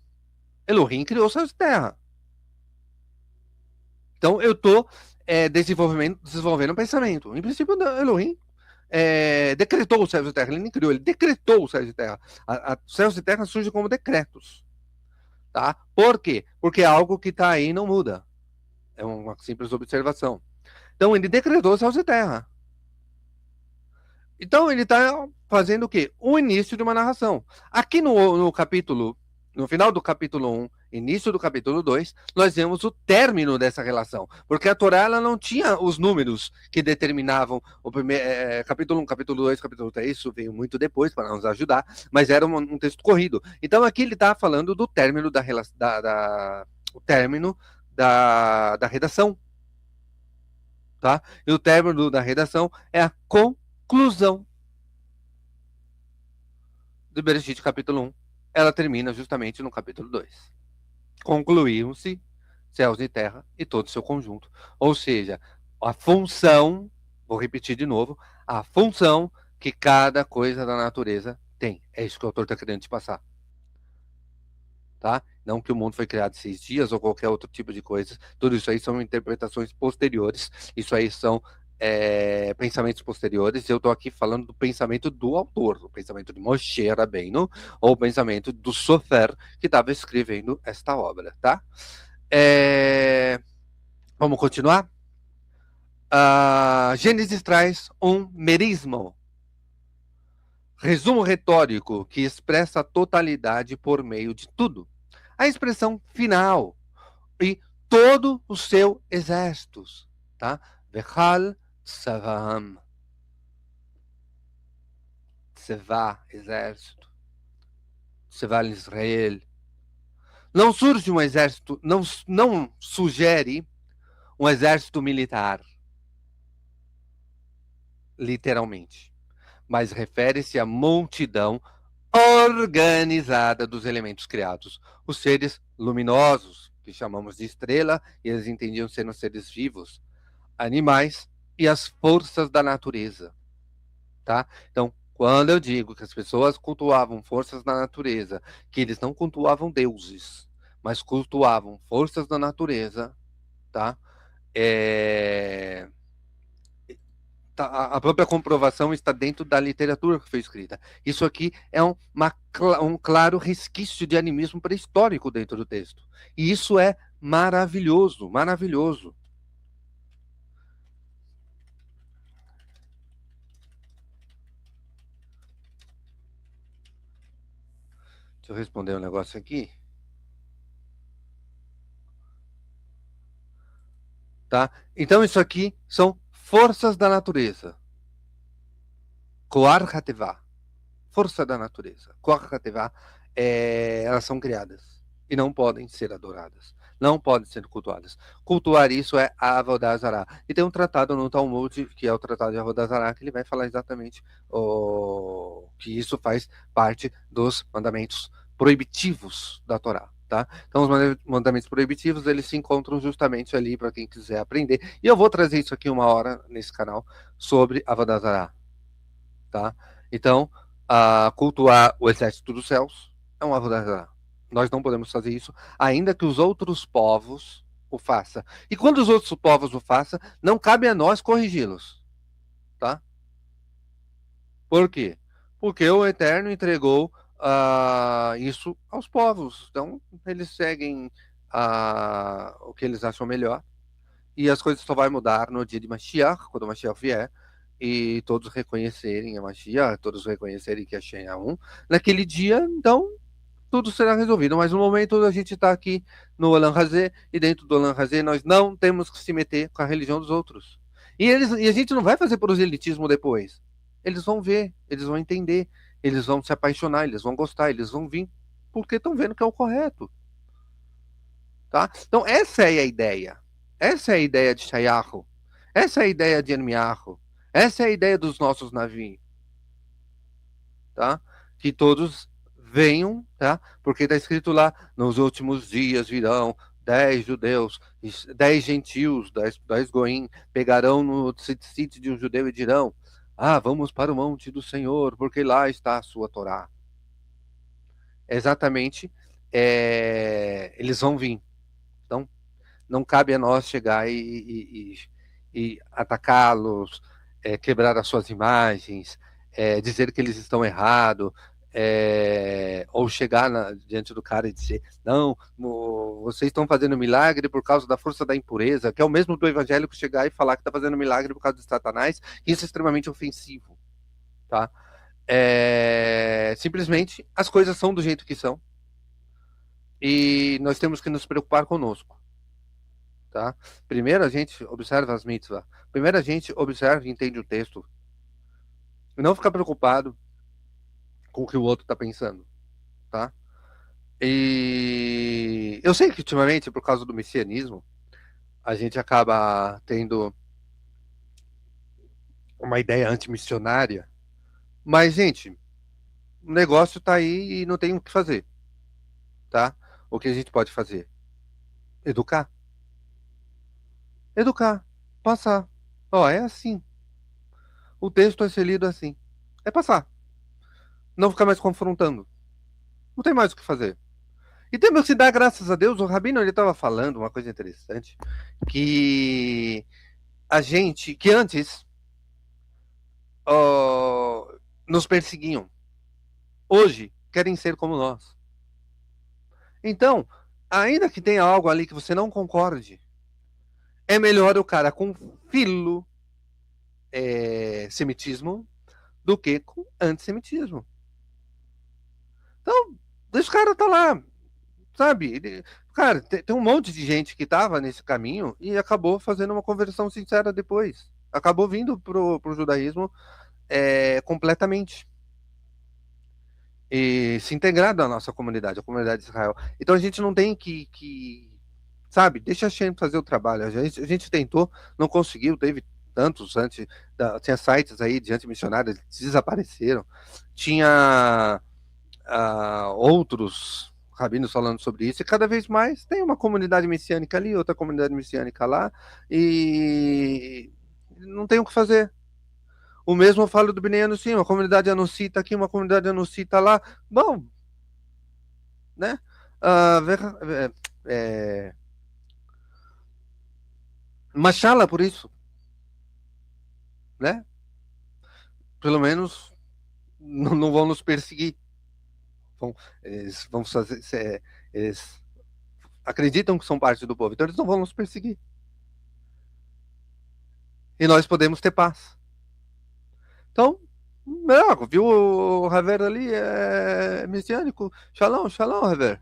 Elohim criou céus e terra. Então, eu estou desenvolvendo um pensamento. Em princípio, Elohim decretou os céus e terra. Ele nem criou, ele decretou os céus e terra. Céus e terra surgem como decretos. Tá? Por quê? Porque é algo que está aí e não muda. É uma simples observação. Então, ele decretou céus e terra. Então, ele está fazendo o quê? O início de uma narração. Aqui no final do capítulo 1, início do capítulo 2, nós vemos o término dessa relação. Porque a Torá ela não tinha os números que determinavam o primeiro, capítulo 1, capítulo 2, capítulo 3, isso veio muito depois para nos ajudar, mas era um texto corrido. Então, aqui ele está falando do término o término da redação. Tá? E o término da redação é a conclusão do Bereshit capítulo 1. Ela termina justamente no capítulo 2. Concluíram-se céus e terra e todo o seu conjunto. Ou seja, a função, vou repetir de novo, a função que cada coisa da natureza tem. É isso que o autor está querendo te passar. Tá? Não que o mundo foi criado em 6 dias ou qualquer outro tipo de coisa. Tudo isso aí são interpretações posteriores. Isso aí são pensamentos posteriores. Eu estou aqui falando do pensamento do autor, o pensamento de Moshe Rabbeinu, ou o pensamento do Sofer, que estava escrevendo esta obra. Tá? Vamos continuar? Gênesis traz um merismo, resumo retórico que expressa a totalidade por meio de tudo. A expressão final e todo o seu exército, tá? Vechal Tsavam. Tsevá, exército. Tsevá Israel. Não surge um exército, não sugere um exército militar, literalmente, mas refere-se à multidão organizada dos elementos criados, os seres luminosos, que chamamos de estrela, e eles entendiam ser seres vivos, animais e as forças da natureza, tá? Então, quando eu digo que as pessoas cultuavam forças da natureza, que eles não cultuavam deuses, mas cultuavam forças da natureza, tá? A própria comprovação está dentro da literatura que foi escrita. Isso aqui é um claro resquício de animismo pré-histórico dentro do texto. E isso é maravilhoso, maravilhoso. Deixa eu responder um negócio aqui. Tá? Então, isso aqui são forças da natureza. Koar Hatevá. força da natureza. Koach HaTevá, elas são criadas e não podem ser adoradas, não podem ser cultuadas. Cultuar isso é Avodah Zará. E tem um tratado no Talmud, que é o Tratado de Avodah Zará, que ele vai falar exatamente que isso faz parte dos mandamentos proibitivos da Torá. Tá? Então, os mandamentos proibitivos, eles se encontram justamente ali para quem quiser aprender. E eu vou trazer isso aqui uma hora nesse canal sobre Avodah Zará. Tá? Então, cultuar o exército dos céus é um Avodah Zará. Nós não podemos fazer isso, ainda que os outros povos o façam. E quando os outros povos o façam, não cabe a nós corrigi-los. Tá? Por quê? Porque o Eterno entregou isso aos povos. Então, eles seguem o que eles acham melhor. E as coisas só vão mudar no dia de Mashiach, quando o Mashiach vier, e todos reconhecerem a Mashiach, todos reconhecerem que Hashem é um. Naquele dia, então, tudo será resolvido. Mas no momento a gente está aqui no Olam Hazé, e dentro do Olam Hazé nós não temos que se meter com a religião dos outros. E a gente não vai fazer proselitismo depois. Eles vão ver, eles vão entender, eles vão se apaixonar, eles vão gostar, eles vão vir, porque estão vendo que é o correto. Tá? Então, essa é a ideia. Essa é a ideia de Shayahu. Essa é a ideia de Ermiahu. Essa é a ideia dos nossos navios. Tá? Que todos venham, tá? Porque está escrito lá, nos últimos dias virão 10 judeus, 10 gentios, 10 goim, pegarão no sítio de um judeu e dirão, vamos para o monte do Senhor, porque lá está a sua Torá. Exatamente, eles vão vir. Então, não cabe a nós chegar e atacá-los, quebrar as suas imagens, dizer que eles estão errados, ou chegar diante do cara e dizer, não, vocês estão fazendo milagre por causa da força da impureza, que é o mesmo do evangélico chegar e falar que está fazendo milagre por causa de Satanás. Isso é extremamente ofensivo. Tá? Simplesmente as coisas são do jeito que são e nós temos que nos preocupar conosco. Tá? Primeiro a gente observa as mitzvahs. Primeiro a gente observa e entende o texto. E não ficar preocupado com o que o outro está pensando. Tá? E eu sei que ultimamente, por causa do messianismo, a gente acaba tendo uma ideia antimissionária. Mas, gente, o negócio está aí e não tem o que fazer. Tá? O que a gente pode fazer? Educar. Educar. Passar. É assim. O texto é ser lido assim. É passar. Não ficar mais confrontando. Não tem mais o que fazer. E temos que dar graças a Deus. O Rabino ele estava falando uma coisa interessante, que que antes nos perseguiam, hoje querem ser como nós. Então, ainda que tenha algo ali que você não concorde, é melhor o cara com filo semitismo do que com antissemitismo. Então, deixa o cara tá lá, sabe? Cara, tem um monte de gente que estava nesse caminho e acabou fazendo uma conversão sincera depois. Acabou vindo pro judaísmo completamente. E se integrar na nossa comunidade, a comunidade de Israel. Então a gente não tem sabe, deixa a gente fazer o trabalho. A gente tentou, não conseguiu, teve tantos tinha sites aí de antimissionários, desapareceram. Tinha outros rabinos falando sobre isso, e cada vez mais tem uma comunidade messiânica ali, outra comunidade messiânica lá, e não tem o que fazer. O mesmo eu falo do Bnei Anusim, uma comunidade anuncita aqui, uma comunidade anuncita lá. Bom, né? Machala por isso, né? Pelo menos não vão nos perseguir. Eles vão fazer, eles acreditam que são parte do povo, então eles não vão nos perseguir. E nós podemos ter paz. Então, viu o Haver ali, é messiânico. Shalom, shalom, Haver.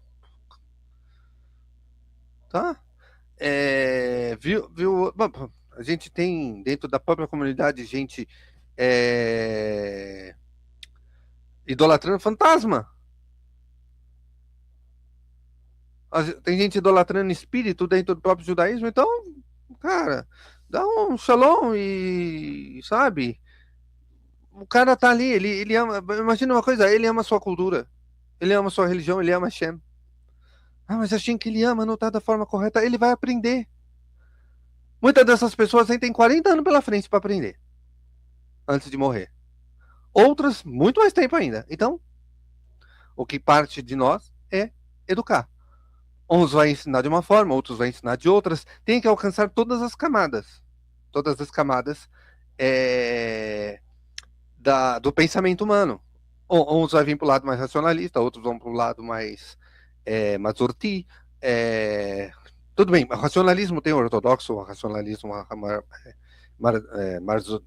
Tá? Viu, bom, a gente tem dentro da própria comunidade gente idolatrando fantasma. Tem gente idolatrando espírito dentro do próprio judaísmo, então, cara, dá um shalom e, sabe, o cara tá ali, ele ama, imagina uma coisa, ele ama a sua cultura, ele ama a sua religião, ele ama Hashem. Ah, mas achei que ele ama, não tá da forma correta, ele vai aprender. Muitas dessas pessoas aí têm 40 anos pela frente para aprender, antes de morrer. Outras, muito mais tempo ainda. Então, o que parte de nós é educar. Uns vai ensinar de uma forma, outros vai ensinar de outras. Tem que alcançar todas as camadas. Todas as camadas do pensamento humano. Uns vai vir para o lado mais racionalista, outros vão para o lado mais Mazorti. Tudo bem, o racionalismo tem o ortodoxo, o racionalismo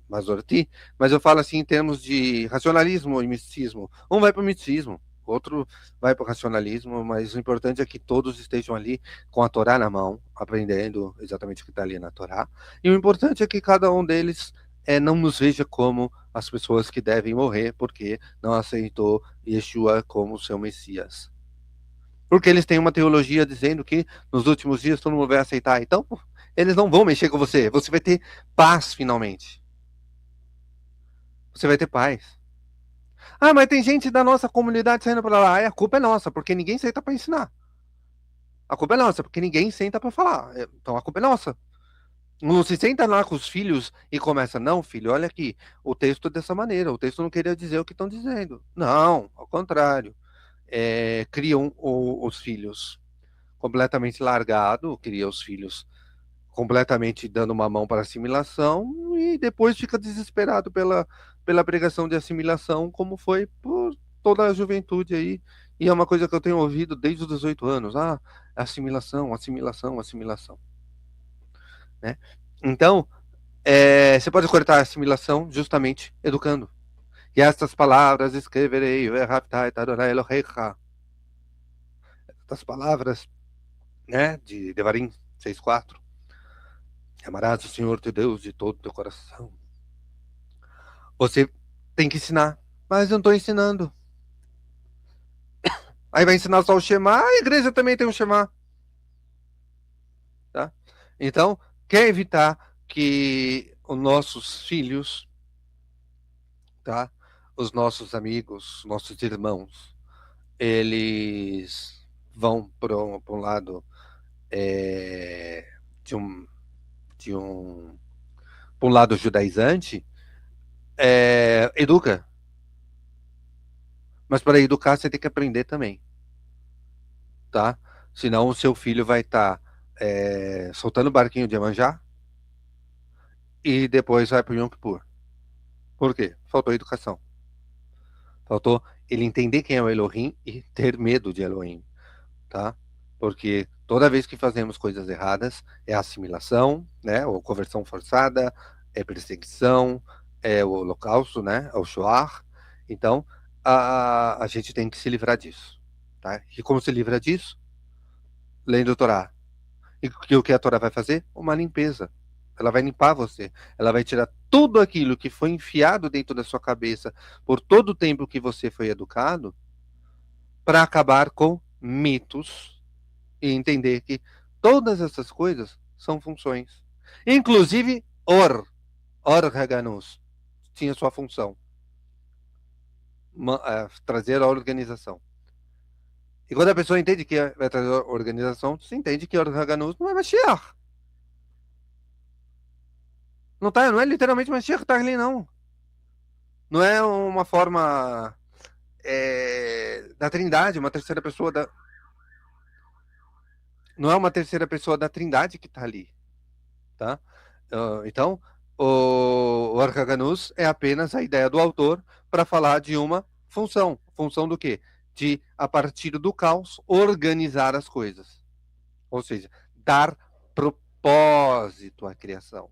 Mazorti, mas eu falo assim em termos de racionalismo e misticismo. Um vai para o misticismo, outro vai para o racionalismo, mas o importante é que todos estejam ali com a Torá na mão, aprendendo exatamente o que está ali na Torá. E o importante é que cada um deles não nos veja como as pessoas que devem morrer porque não aceitou Yeshua como seu Messias. Porque eles têm uma teologia dizendo que nos últimos dias todo mundo vai aceitar. Então, eles não vão mexer com você. Você vai ter paz finalmente. Você vai ter paz. Ah, mas tem gente da nossa comunidade saindo para lá. A culpa é nossa, porque ninguém senta para ensinar. A culpa é nossa, porque ninguém senta para falar. Então a culpa é nossa. Não se senta lá com os filhos e começa, não, filho, olha aqui, o texto é dessa maneira, o texto não queria dizer o que estão dizendo. Não, ao contrário. Criam os filhos completamente largado, cria os filhos completamente dando uma mão para assimilação e depois fica desesperado pela pregação de assimilação, como foi por toda a juventude aí. E é uma coisa que eu tenho ouvido desde os 18 anos. Ah, assimilação, assimilação, assimilação. Né? Então, você pode cortar a assimilação justamente educando. E estas palavras escreverei, estas palavras, né, de Devarim 6:4. Amarás o Senhor teu Deus de todo o teu coração. Você tem que ensinar, mas eu não estou ensinando. Aí vai ensinar só o Shema, a igreja também tem um Shema. Tá? Então, quer evitar que os nossos filhos, tá? Os nossos amigos, nossos irmãos, eles vão para um lado de um lado judaizante, educa. Mas para educar você tem que aprender também, tá? Senão o seu filho vai estar soltando barquinho de Iemanjá e depois vai para o Yom Kippur. Por quê? Faltou educação. Faltou ele entender quem é o Elohim e ter medo de Elohim, tá? Porque toda vez que fazemos coisas erradas é assimilação, né? Ou conversão forçada, é perseguição, é o holocausto, né? É o Shoah. Então, a gente tem que se livrar disso, tá? E como se livra disso? Lendo a Torá. E o que a Torá vai fazer? Uma limpeza. Ela vai limpar você. Ela vai tirar tudo aquilo que foi enfiado dentro da sua cabeça por todo o tempo que você foi educado para acabar com mitos e entender que todas essas coisas são funções. Inclusive, Or Haganus, tinha sua função. Trazer a organização. E quando a pessoa entende que vai trazer a organização, você entende que Or Haganus não é Mashiach. Não é literalmente Mashiach que tá ali, não. Não é uma forma da Trindade, uma terceira pessoa da. Não é uma terceira pessoa da Trindade que está ali, tá? Então, o Arcaganus é apenas a ideia do autor para falar de uma função. Função do quê? De, a partir do caos, organizar as coisas. Ou seja, dar propósito à criação.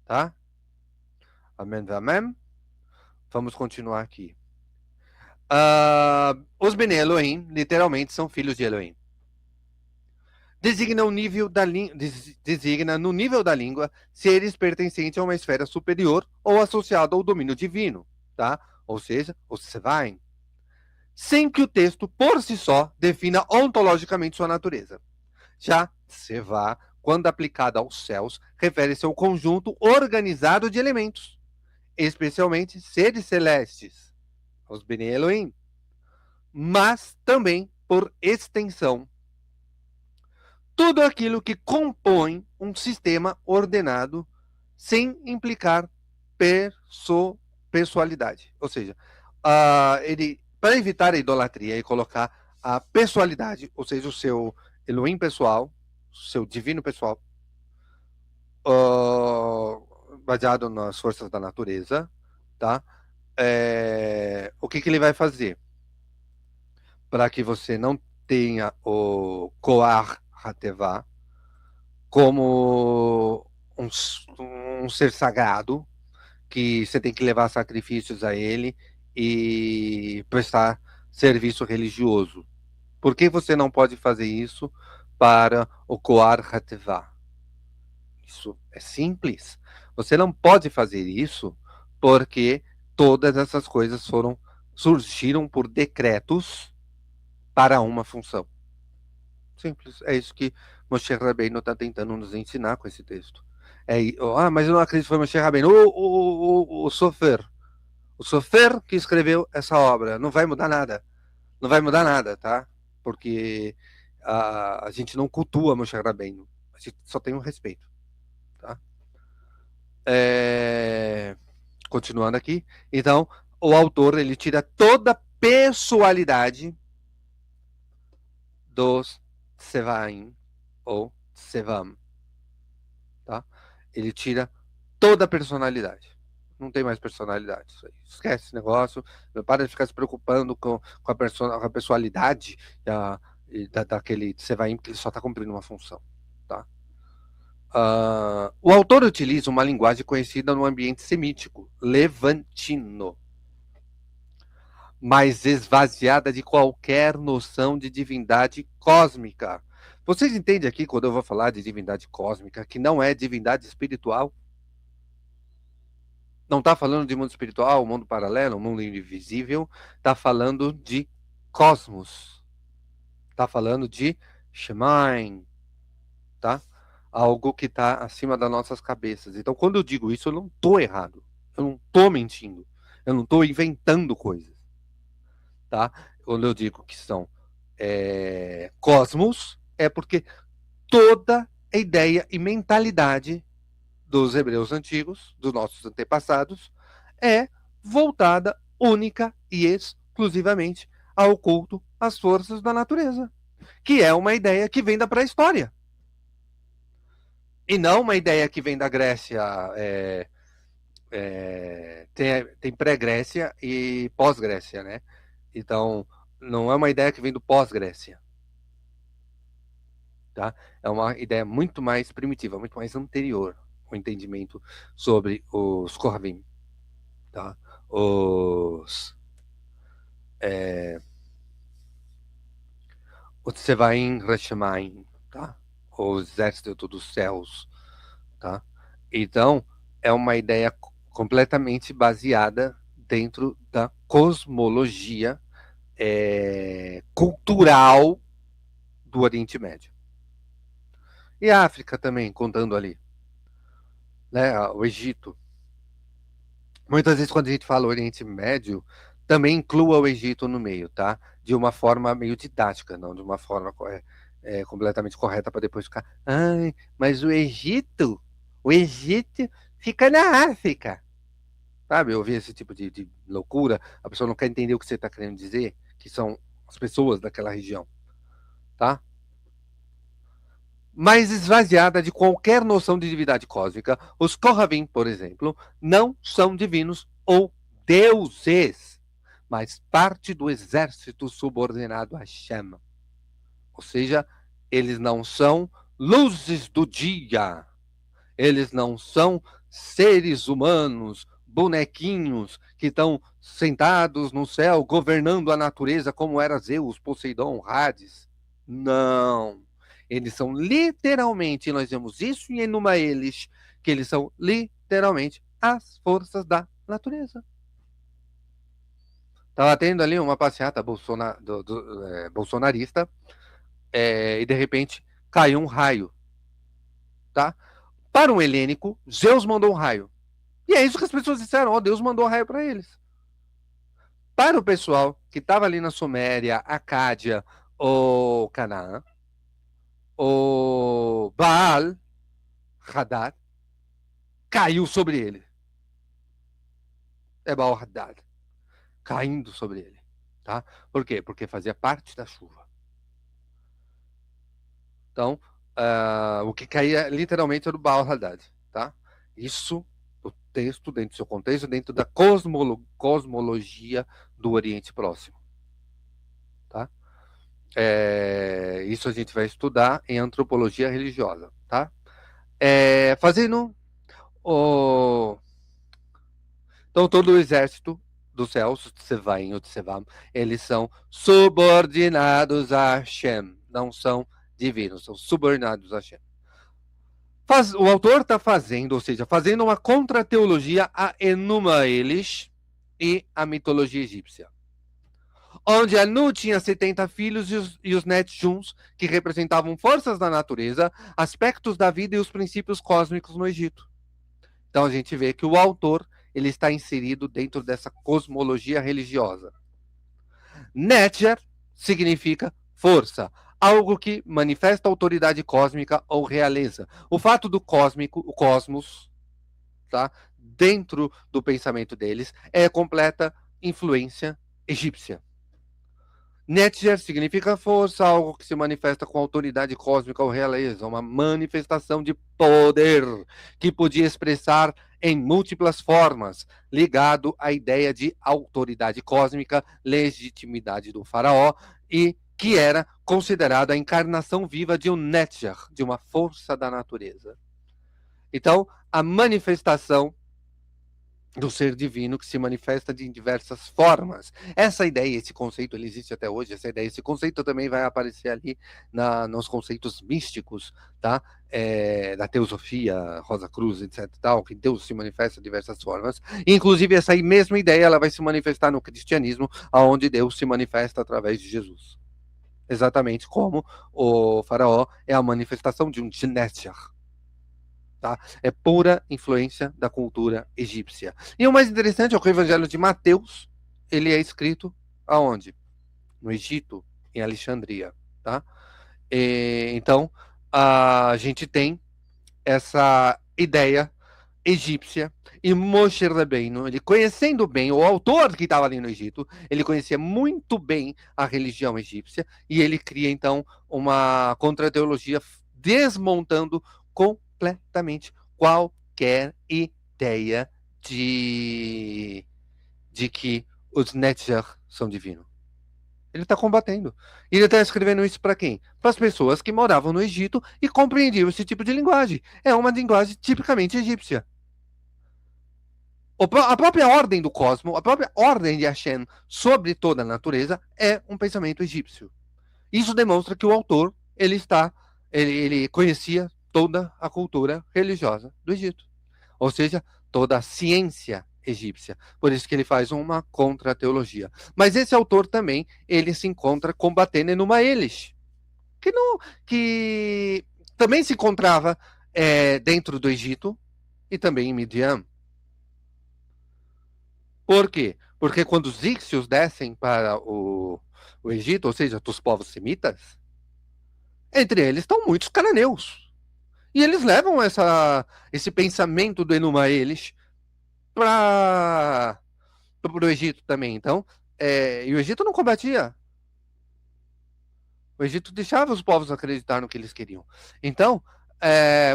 Tá? Amém, amém? Vamos continuar aqui. Os Bene Elohim, literalmente, são filhos de Elohim. Designa no nível da língua seres pertencentes a uma esfera superior ou associado ao domínio divino, tá? ou seja, o Tsevaim, sem que o texto, por si só, defina ontologicamente sua natureza. Já Tseva, quando aplicada aos céus, refere-se ao conjunto organizado de elementos, especialmente seres celestes, os Bnei Elohim, mas também, por extensão, tudo aquilo que compõe um sistema ordenado sem implicar pessoalidade. Ou seja, ele, para evitar a idolatria e colocar a pessoalidade, ou seja, o seu Elohim pessoal, o seu divino pessoal, baseado nas forças da natureza, tá? O que ele vai fazer? Para que você não tenha o Koar Hatevá como um ser sagrado, que você tem que levar sacrifícios a ele e prestar serviço religioso. Por que você não pode fazer isso para o Koar Hatevá? Isso é simples. Você não pode fazer isso porque todas essas coisas surgiram por decretos para uma função. Simples. É isso que Moshe Rabbeinu está tentando nos ensinar com esse texto. Mas eu não acredito que foi Moshe Rabbeinu. O Sofer. O Sofer que escreveu essa obra. Não vai mudar nada. Não vai mudar nada, tá? Porque a gente não cultua Moshe Rabbeinu. A gente só tem um respeito. Tá? Continuando aqui. Então, o autor ele tira toda a pessoalidade dos Tsevaim ou Tsevam. Tá? Ele tira toda a personalidade. Não tem mais personalidade. Isso aí. Esquece esse negócio. Para de ficar se preocupando com a personalidade daquele Tsevaim, que ele só está cumprindo uma função. Tá? O autor utiliza uma linguagem conhecida no ambiente semítico, levantino, mas esvaziada de qualquer noção de divindade cósmica. Vocês entendem aqui, quando eu vou falar de divindade cósmica, que não é divindade espiritual? Não está falando de mundo espiritual, mundo paralelo, mundo invisível. Está falando de cosmos. Está falando de Shemaim. Tá? Algo que está acima das nossas cabeças. Então, quando eu digo isso, eu não estou errado. Eu não estou mentindo. Eu não estou inventando coisas. Tá? Quando eu digo que são cosmos, é porque toda a ideia e mentalidade dos hebreus antigos, dos nossos antepassados, é voltada única e exclusivamente ao culto às forças da natureza, que é uma ideia que vem da pré-história. E não uma ideia que vem da Grécia. Tem pré-Grécia e pós-Grécia, né? Então, não é uma ideia que vem do pós-Grécia. Tá? É uma ideia muito mais primitiva, muito mais anterior ao entendimento sobre os Kohavim. Tá? Os Tsevaim Reshemaim, tá? O exército dos céus. Tá? Então, é uma ideia completamente baseada dentro da cosmologia cultural do Oriente Médio. E a África também, contando ali. Né? O Egito. Muitas vezes, quando a gente fala Oriente Médio, também inclua o Egito no meio, tá? De uma forma meio didática, não de uma forma completamente correta para depois ficar. Ai, mas o Egito fica na África. Sabe, eu ouvi esse tipo de loucura, a pessoa não quer entender o que você está querendo dizer, que são as pessoas daquela região, tá? Mas esvaziada de qualquer noção de divindade cósmica, os Kohavim, por exemplo, não são divinos ou deuses, mas parte do exército subordinado a Hashem. Ou seja, eles não são luzes do dia, eles não são seres humanos, bonequinhos que estão sentados no céu governando a natureza como era Zeus, Poseidon, Hades. Não. Eles são literalmente, nós vemos isso em Enuma Elish, que eles são literalmente as forças da natureza. Estava tendo ali uma passeata bolsonarista, e de repente caiu um raio, tá? Para um helênico, Zeus mandou um raio. E é isso que as pessoas disseram, Deus mandou um raio para eles. Para o pessoal que estava ali na Suméria, Acádia ou Canaã, o Baal, Hadad, caiu sobre ele. É Baal Hadad, caindo sobre ele. Tá? Por quê? Porque fazia parte da chuva. Então, o que caía literalmente era o Baal Hadad. Tá? Isso, o texto, dentro do seu contexto, dentro da cosmologia do Oriente Próximo. Tá? Isso a gente vai estudar em antropologia religiosa. Tá? Fazendo o... Então, todo o exército dos céus, Tsevaim ou Tsevam, eles são subordinados a Hashem, não são divinos, são subordinados a Hashem. O autor está fazendo, ou seja, fazendo uma contra-teologia a Enuma Elish e a mitologia egípcia. Onde Anu tinha 70 filhos e os Netjuns, que representavam forças da natureza, aspectos da vida e os princípios cósmicos no Egito. Então a gente vê que o autor ele está inserido dentro dessa cosmologia religiosa. Netjar significa força, algo que manifesta autoridade cósmica ou realeza. O fato do cósmico, o cosmos, tá, dentro do pensamento deles, é completa influência egípcia. Netjar significa força, algo que se manifesta com autoridade cósmica ou realeza, uma manifestação de poder que podia expressar em múltiplas formas, ligado à ideia de autoridade cósmica, legitimidade do faraó, e que era considerada a encarnação viva de um Netjar, de uma força da natureza. Então, a manifestação do ser divino que se manifesta de diversas formas. Essa ideia, esse conceito, ele existe até hoje, esse conceito também vai aparecer ali nos conceitos místicos, tá? Da teosofia, Rosa Cruz, etc. Tal, que Deus se manifesta de diversas formas. Inclusive, essa mesma ideia ela vai se manifestar no cristianismo, onde Deus se manifesta através de Jesus. Exatamente como o faraó é a manifestação de um Netjar. Tá? É pura influência da cultura egípcia. E o mais interessante é que o Evangelho de Mateus, ele é escrito aonde? No Egito, em Alexandria. Tá? Então, a gente tem essa ideia egípcia e Moshe Rabbeinu, ele conhecendo bem o autor que estava ali no Egito, ele conhecia muito bem a religião egípcia e ele cria então uma contra-teologia desmontando completamente qualquer ideia de que os Netjar são divinos. Ele está combatendo. E ele está escrevendo isso para quem? Para as pessoas que moravam no Egito e compreendiam esse tipo de linguagem. É uma linguagem tipicamente egípcia. A própria ordem do cosmos, a própria ordem de Hashem sobre toda a natureza é um pensamento egípcio. Isso demonstra que o autor ele conhecia toda a cultura religiosa do Egito. Ou seja, toda a ciência egípcia. Por isso que ele faz uma contra-teologia. Mas esse autor também, ele se encontra combatendo Enuma Elish, que também se encontrava dentro do Egito e também em Midian. Por quê? Porque quando os íxios descem para o Egito, ou seja, dos povos semitas, entre eles estão muitos cananeus. E eles levam esse pensamento do Enuma Elish para o Egito também. Então, e o Egito não combatia. O Egito deixava os povos acreditar no que eles queriam. Então,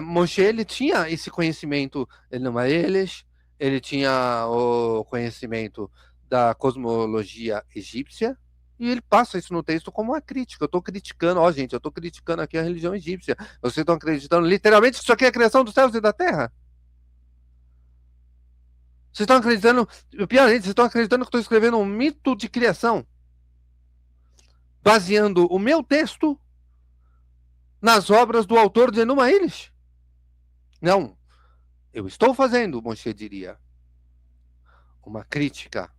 Moshe ele tinha esse conhecimento Enuma Elish, ele tinha o conhecimento da cosmologia egípcia, e ele passa isso no texto como uma crítica. Eu estou criticando, gente, eu estou criticando aqui a religião egípcia. Vocês estão acreditando literalmente que isso aqui é a criação dos céus e da terra? Vocês estão acreditando, pior ainda, vocês estão acreditando que eu estou escrevendo um mito de criação, baseando o meu texto nas obras do autor de Enuma Elish? Não. Eu estou fazendo, Moshe diria, uma crítica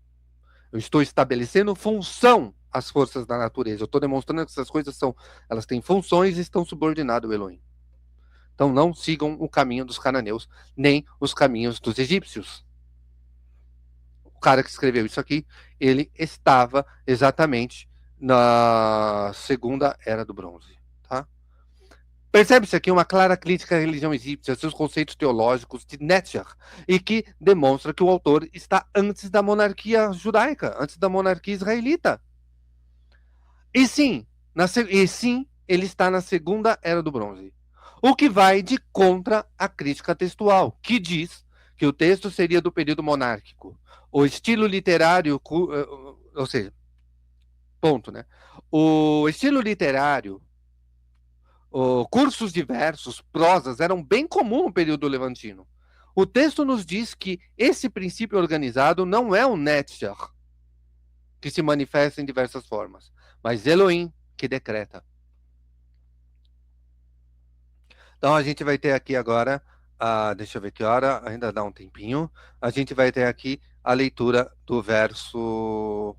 Eu estou estabelecendo função às forças da natureza. Eu estou demonstrando que essas coisas elas têm funções e estão subordinadas ao Elohim. Então não sigam o caminho dos cananeus, nem os caminhos dos egípcios. O cara que escreveu isso aqui, ele estava exatamente na segunda era do bronze, tá? Percebe-se aqui uma clara crítica à religião egípcia, seus conceitos teológicos de Netzer, e que demonstra que o autor está antes da monarquia judaica, antes da monarquia israelita. E sim, ele está na segunda era do bronze. O que vai de contra a crítica textual, que diz que o texto seria do período monárquico. O estilo literário, ou seja, ponto, né? O estilo literário, cursos diversos, prosas, eram bem comum no período levantino. O texto nos diz que esse princípio organizado não é um Netzer, que se manifesta em diversas formas, mas Elohim que decreta. Então a gente vai ter aqui agora, deixa eu ver que hora, ainda dá um tempinho, a gente vai ter aqui a leitura do verso...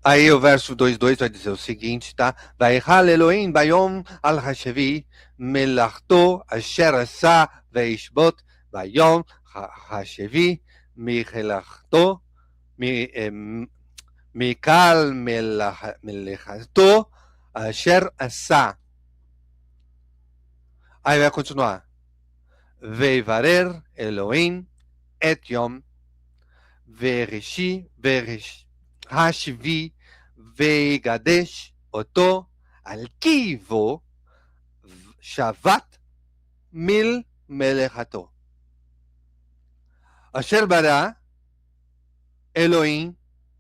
Aí o verso 2:2 vai dizer o seguinte, tá? Vaychal Elohim bayom al hashevi melachto asher asa veishbot bayom hashevi michelachto mikal melachto asher asa. Aí vai continuar. Veivarer Elohim et yom verish השבי ויגדש אותו על קיבו שבת מיל מלאכתו. אשר ברא אלוהים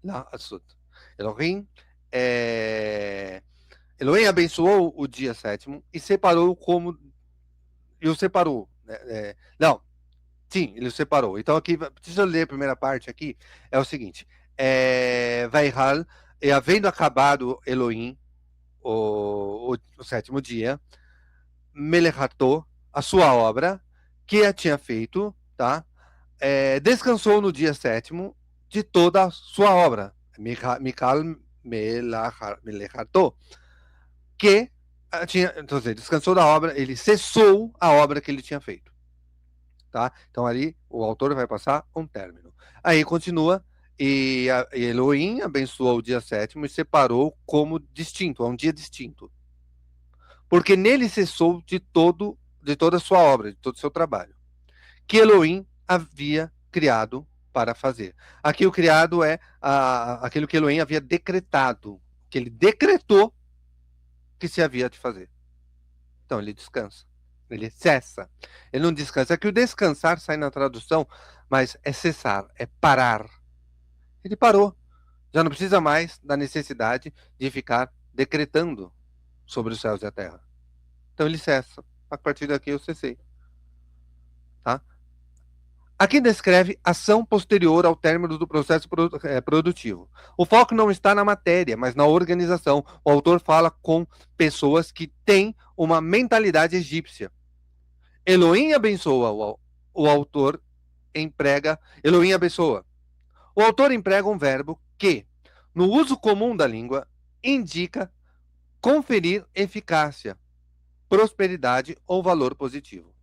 לעשות. Elohim abençoou o dia sétimo e separou como... E o separou. Não, sim, ele o separou. Então aqui, deixa eu ler a primeira parte aqui, é o seguinte... Vaihal, e havendo acabado Elohim o sétimo dia, Melechato, a sua obra, que a tinha feito, tá? Descansou no dia sétimo de toda a sua obra. Mikal Melechato, que tinha, então, descansou da obra, ele cessou a obra que ele tinha feito. Tá? Então ali o autor vai passar um término. Aí continua, e Elohim abençoou o dia sétimo e separou como distinto, é um dia distinto. Porque nele cessou de toda a sua obra, de todo o seu trabalho, que Elohim havia criado para fazer. Aqui o criado é aquilo que Elohim havia decretado, que ele decretou que se havia de fazer. Então ele descansa, ele cessa. Ele não descansa. Aqui o descansar sai na tradução, mas é cessar, é parar. Ele parou. Já não precisa mais da necessidade de ficar decretando sobre os céus e a terra. Então ele cessa. A partir daqui eu cessei. Tá? Aqui descreve ação posterior ao término do processo produtivo. O foco não está na matéria, mas na organização. O autor fala com pessoas que têm uma mentalidade egípcia. Elohim abençoa, o autor emprega... Elohim abençoa. O autor emprega um verbo que, no uso comum da língua, indica conferir eficácia, prosperidade ou valor positivo.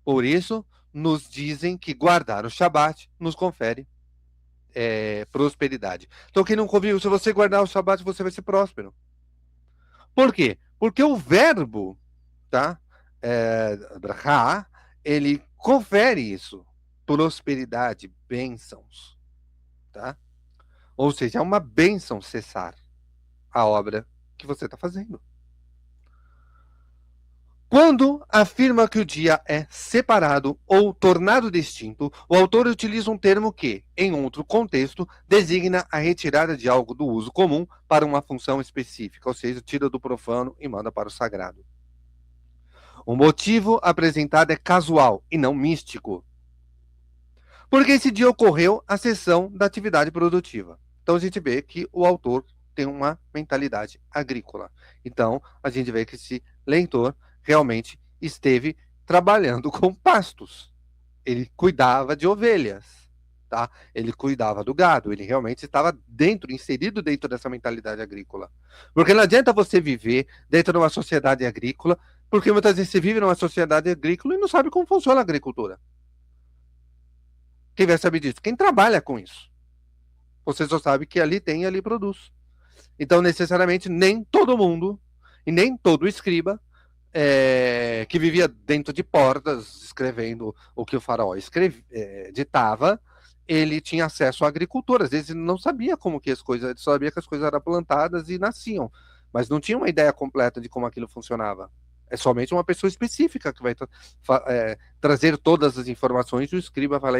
Por isso, nos dizem que guardar o Shabat nos confere prosperidade. Então, quem não convive, se você guardar o Shabat, você vai ser próspero. Por quê? Porque o verbo, tá? Brachá, ele confere isso, prosperidade, bênçãos. Tá? Ou seja, é uma bênção cessar a obra que você está fazendo. Quando afirma que o dia é separado ou tornado distinto, o autor utiliza um termo que, em outro contexto, designa a retirada de algo do uso comum para uma função específica, ou seja, tira do profano e manda para o sagrado. O motivo apresentado é casual e não místico, porque esse dia ocorreu a cessão da atividade produtiva. Então a gente vê que o autor tem uma mentalidade agrícola. Então a gente vê que esse leitor realmente esteve trabalhando com pastos. Ele cuidava de ovelhas, tá? Ele cuidava do gado, ele realmente estava inserido dentro dessa mentalidade agrícola. Porque não adianta você viver dentro de uma sociedade agrícola, porque muitas vezes você vive numa sociedade agrícola e não sabe como funciona a agricultura. Quem vai saber disso? Quem trabalha com isso. Você só sabe que ali tem e ali produz. Então, necessariamente, nem todo mundo e nem todo escriba que vivia dentro de portas, escrevendo o que o faraó ditava, ele tinha acesso à agricultura. Às vezes ele não sabia como que as coisas, ele só sabia que as coisas eram plantadas e nasciam, mas não tinha uma ideia completa de como aquilo funcionava. É somente uma pessoa específica que vai trazer todas as informações, e o escriba vai lá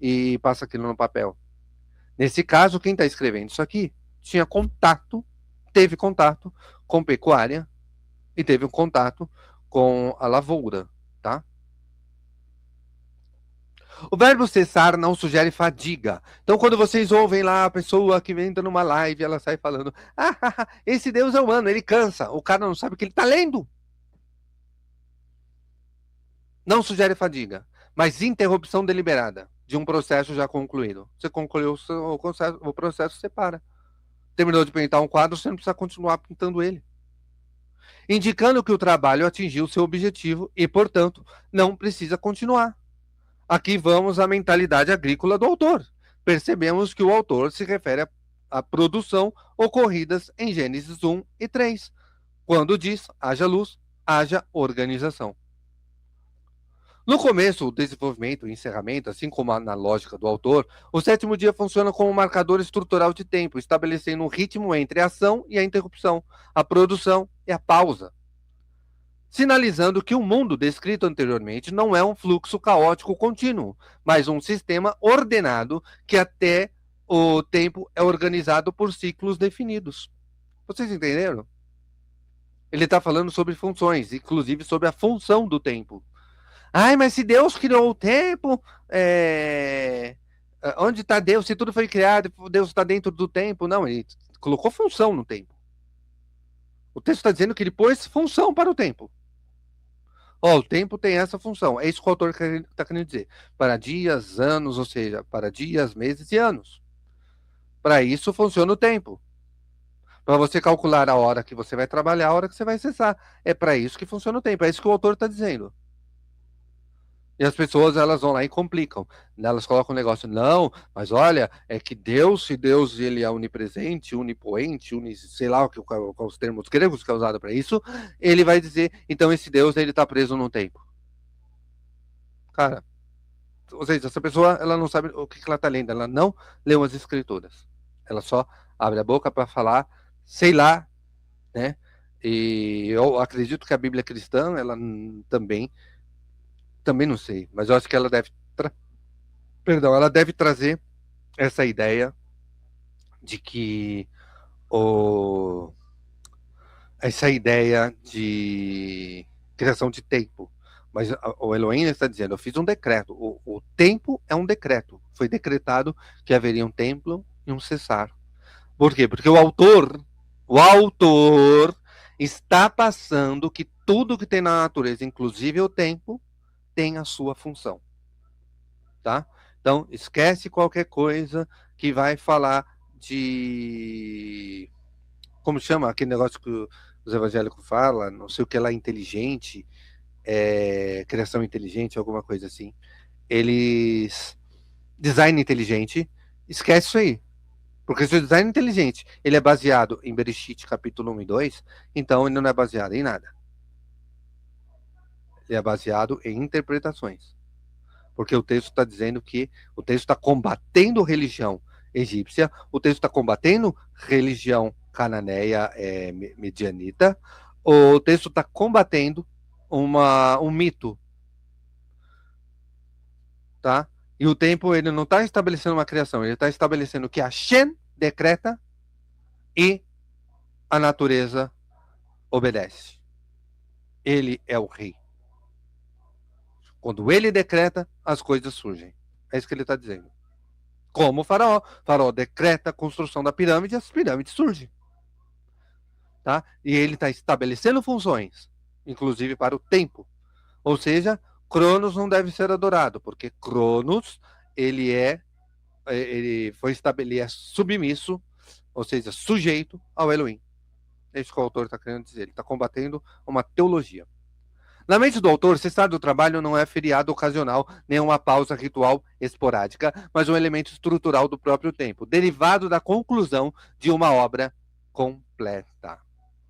e passa aquilo no papel. Nesse caso, quem está escrevendo isso aqui teve contato com pecuária e teve um contato com a lavoura, tá? O verbo cessar não sugere fadiga. Então, quando vocês ouvem lá a pessoa que entra numa live, ela sai falando: esse Deus é humano, ele cansa. O cara não sabe o que ele está lendo. Não sugere fadiga, mas interrupção deliberada de um processo já concluído. Você concluiu o processo, você para. Terminou de pintar um quadro, você não precisa continuar pintando ele. Indicando que o trabalho atingiu seu objetivo e, portanto, não precisa continuar. Aqui vamos à mentalidade agrícola do autor. Percebemos que o autor se refere à produção ocorridas em Gênesis 1 e 3, quando diz: haja luz, haja organização. No começo, o desenvolvimento e encerramento, assim como na lógica do autor, o sétimo dia funciona como um marcador estrutural de tempo, estabelecendo um ritmo entre a ação e a interrupção, a produção e a pausa, sinalizando que o mundo descrito anteriormente não é um fluxo caótico contínuo, mas um sistema ordenado que até o tempo é organizado por ciclos definidos. Vocês entenderam? Ele está falando sobre funções, inclusive sobre a função do tempo. Ai, mas se Deus criou o tempo, onde está Deus? Se tudo foi criado, Deus está dentro do tempo. Não, ele colocou função no tempo. O texto está dizendo que ele pôs função para o tempo. O tempo tem essa função. É isso que o autor está querendo dizer. Para dias, anos, ou seja, para dias, meses e anos. Para isso funciona o tempo. Para você calcular a hora que você vai trabalhar, a hora que você vai cessar. É para isso que funciona o tempo. É isso que o autor está dizendo. E as pessoas, elas vão lá e complicam. Elas colocam um negócio, não, mas olha, é que Deus, se Deus ele é onipresente, unipoente, sei lá qual os termos gregos que é usado para isso, ele vai dizer, então esse Deus, ele está preso no tempo. Cara, ou seja, essa pessoa, ela não sabe o que ela está lendo, ela não leu as escrituras. Ela só abre a boca para falar, sei lá, né? E eu acredito que a Bíblia cristã, ela também não sei, mas eu acho que ela deve trazer essa ideia de que essa ideia de criação de tempo. Mas o Elohim está dizendo, eu fiz um decreto. O tempo é um decreto. Foi decretado que haveria um tempo e um cessar. Por quê? Porque o autor está passando que tudo que tem na natureza, inclusive o tempo, tem a sua função. Tá? Então, esquece qualquer coisa que vai falar de... Como chama aquele negócio que os evangélicos falam? Não sei o que lá, inteligente, criação inteligente, alguma coisa assim. Eles... Design inteligente, esquece isso aí. Porque se o design inteligente ele é baseado em Bereshit, capítulo 1 e 2, então ele não é baseado em nada. Ele é baseado em interpretações. Porque o texto está dizendo que o texto está combatendo religião egípcia, o texto está combatendo religião cananeia, medianita, o texto está combatendo um mito, tá? E o tempo ele não está estabelecendo uma criação, ele está estabelecendo que a Shem decreta e a natureza obedece. Ele é o rei. Quando ele decreta, as coisas surgem. É isso que ele está dizendo. Como o faraó. O faraó decreta a construção da pirâmide e as pirâmides surgem. Tá? E ele está estabelecendo funções, inclusive para o tempo. Ou seja, Cronos não deve ser adorado, porque Cronos, ele é submisso, ou seja, sujeito ao Elohim. É isso que o autor está querendo dizer. Ele está combatendo uma teologia. Na mente do autor, cessar do trabalho não é feriado ocasional, nem uma pausa ritual esporádica, mas um elemento estrutural do próprio tempo, derivado da conclusão de uma obra completa.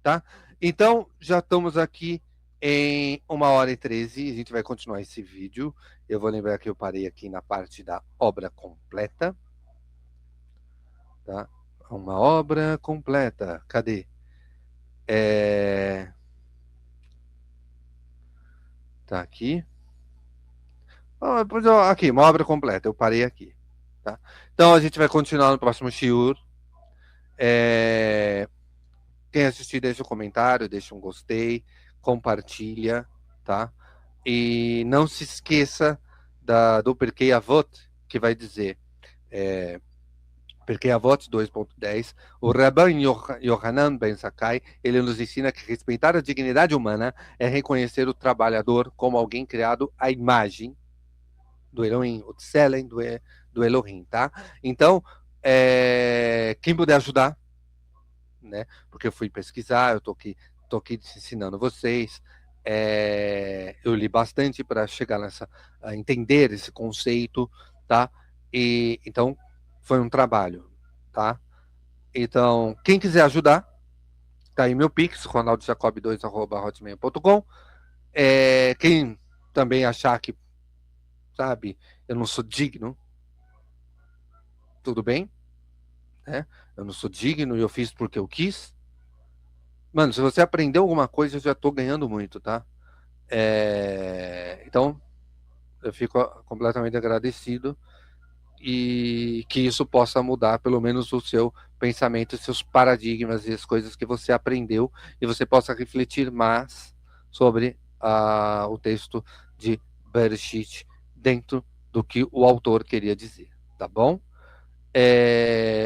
Tá? Então, já estamos aqui em 1h13, a gente vai continuar esse vídeo. Eu vou lembrar que eu parei aqui na parte da obra completa. Tá? Uma obra completa. Cadê? Tá aqui. Aqui, uma obra completa. Eu parei aqui. Tá? Então, a gente vai continuar no próximo shiur. Quem assistir, deixa um comentário, deixa um gostei, compartilha, tá? E não se esqueça do Pirkei Avot, que vai dizer, Pirkei Avot 2.10, o Rabban Yohanan Ben Zakkai, ele nos ensina que respeitar a dignidade humana é reconhecer o trabalhador como alguém criado à imagem do Elohim, o Tselen do Elohim, tá? Então, quem puder ajudar, né? Porque eu fui pesquisar, eu tô aqui ensinando vocês. Eu li bastante para chegar a entender esse conceito, tá? E então foi um trabalho, tá? Então, quem quiser ajudar, tá aí meu Pix, ronaldojacob2@hotmail.com. Quem também achar que, sabe, eu não sou digno, tudo bem, né? Eu não sou digno e eu fiz porque eu quis. Mano, se você aprendeu alguma coisa, eu já tô ganhando muito, tá? Então, eu fico completamente agradecido e que isso possa mudar pelo menos o seu pensamento, os seus paradigmas e as coisas que você aprendeu e você possa refletir mais sobre o texto de Bereshit dentro do que o autor queria dizer, tá bom?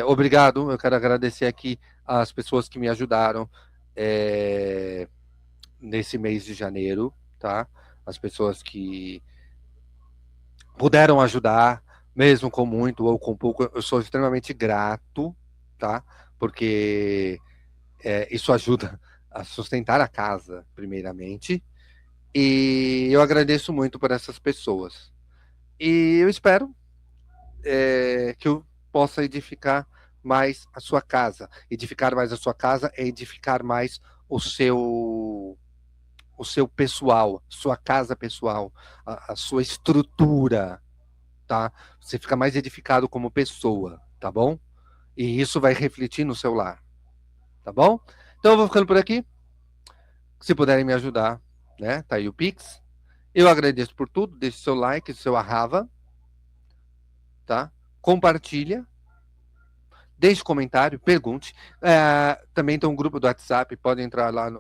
Obrigado, eu quero agradecer aqui as pessoas que me ajudaram nesse mês de janeiro, tá? As pessoas que puderam ajudar, mesmo com muito ou com pouco, eu sou extremamente grato, tá? Porque isso ajuda a sustentar a casa, primeiramente, e eu agradeço muito por essas pessoas. E eu espero que eu possa edificar mais a sua casa. Edificar mais a sua casa é edificar mais o seu pessoal, sua casa pessoal, a sua estrutura, tá? Você fica mais edificado como pessoa, tá bom? E isso vai refletir no seu lar, tá bom? Então eu vou ficando por aqui. Se puderem me ajudar, né? Tá aí o Pix. Eu agradeço por tudo. Deixe seu like, seu arrava, tá? Compartilha. Deixe comentário, pergunte. Também tem um grupo do WhatsApp, pode entrar lá,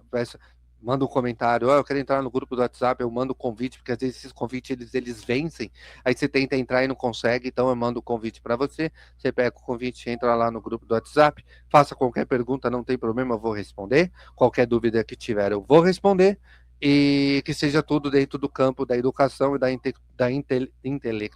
manda um comentário, eu quero entrar no grupo do WhatsApp, eu mando o convite, porque às vezes esses convites eles vencem, aí você tenta entrar e não consegue, então eu mando o convite para você pega o convite, entra lá no grupo do WhatsApp, faça qualquer pergunta, não tem problema, eu vou responder, qualquer dúvida que tiver eu vou responder, e que seja tudo dentro do campo da educação e da intelectualidade.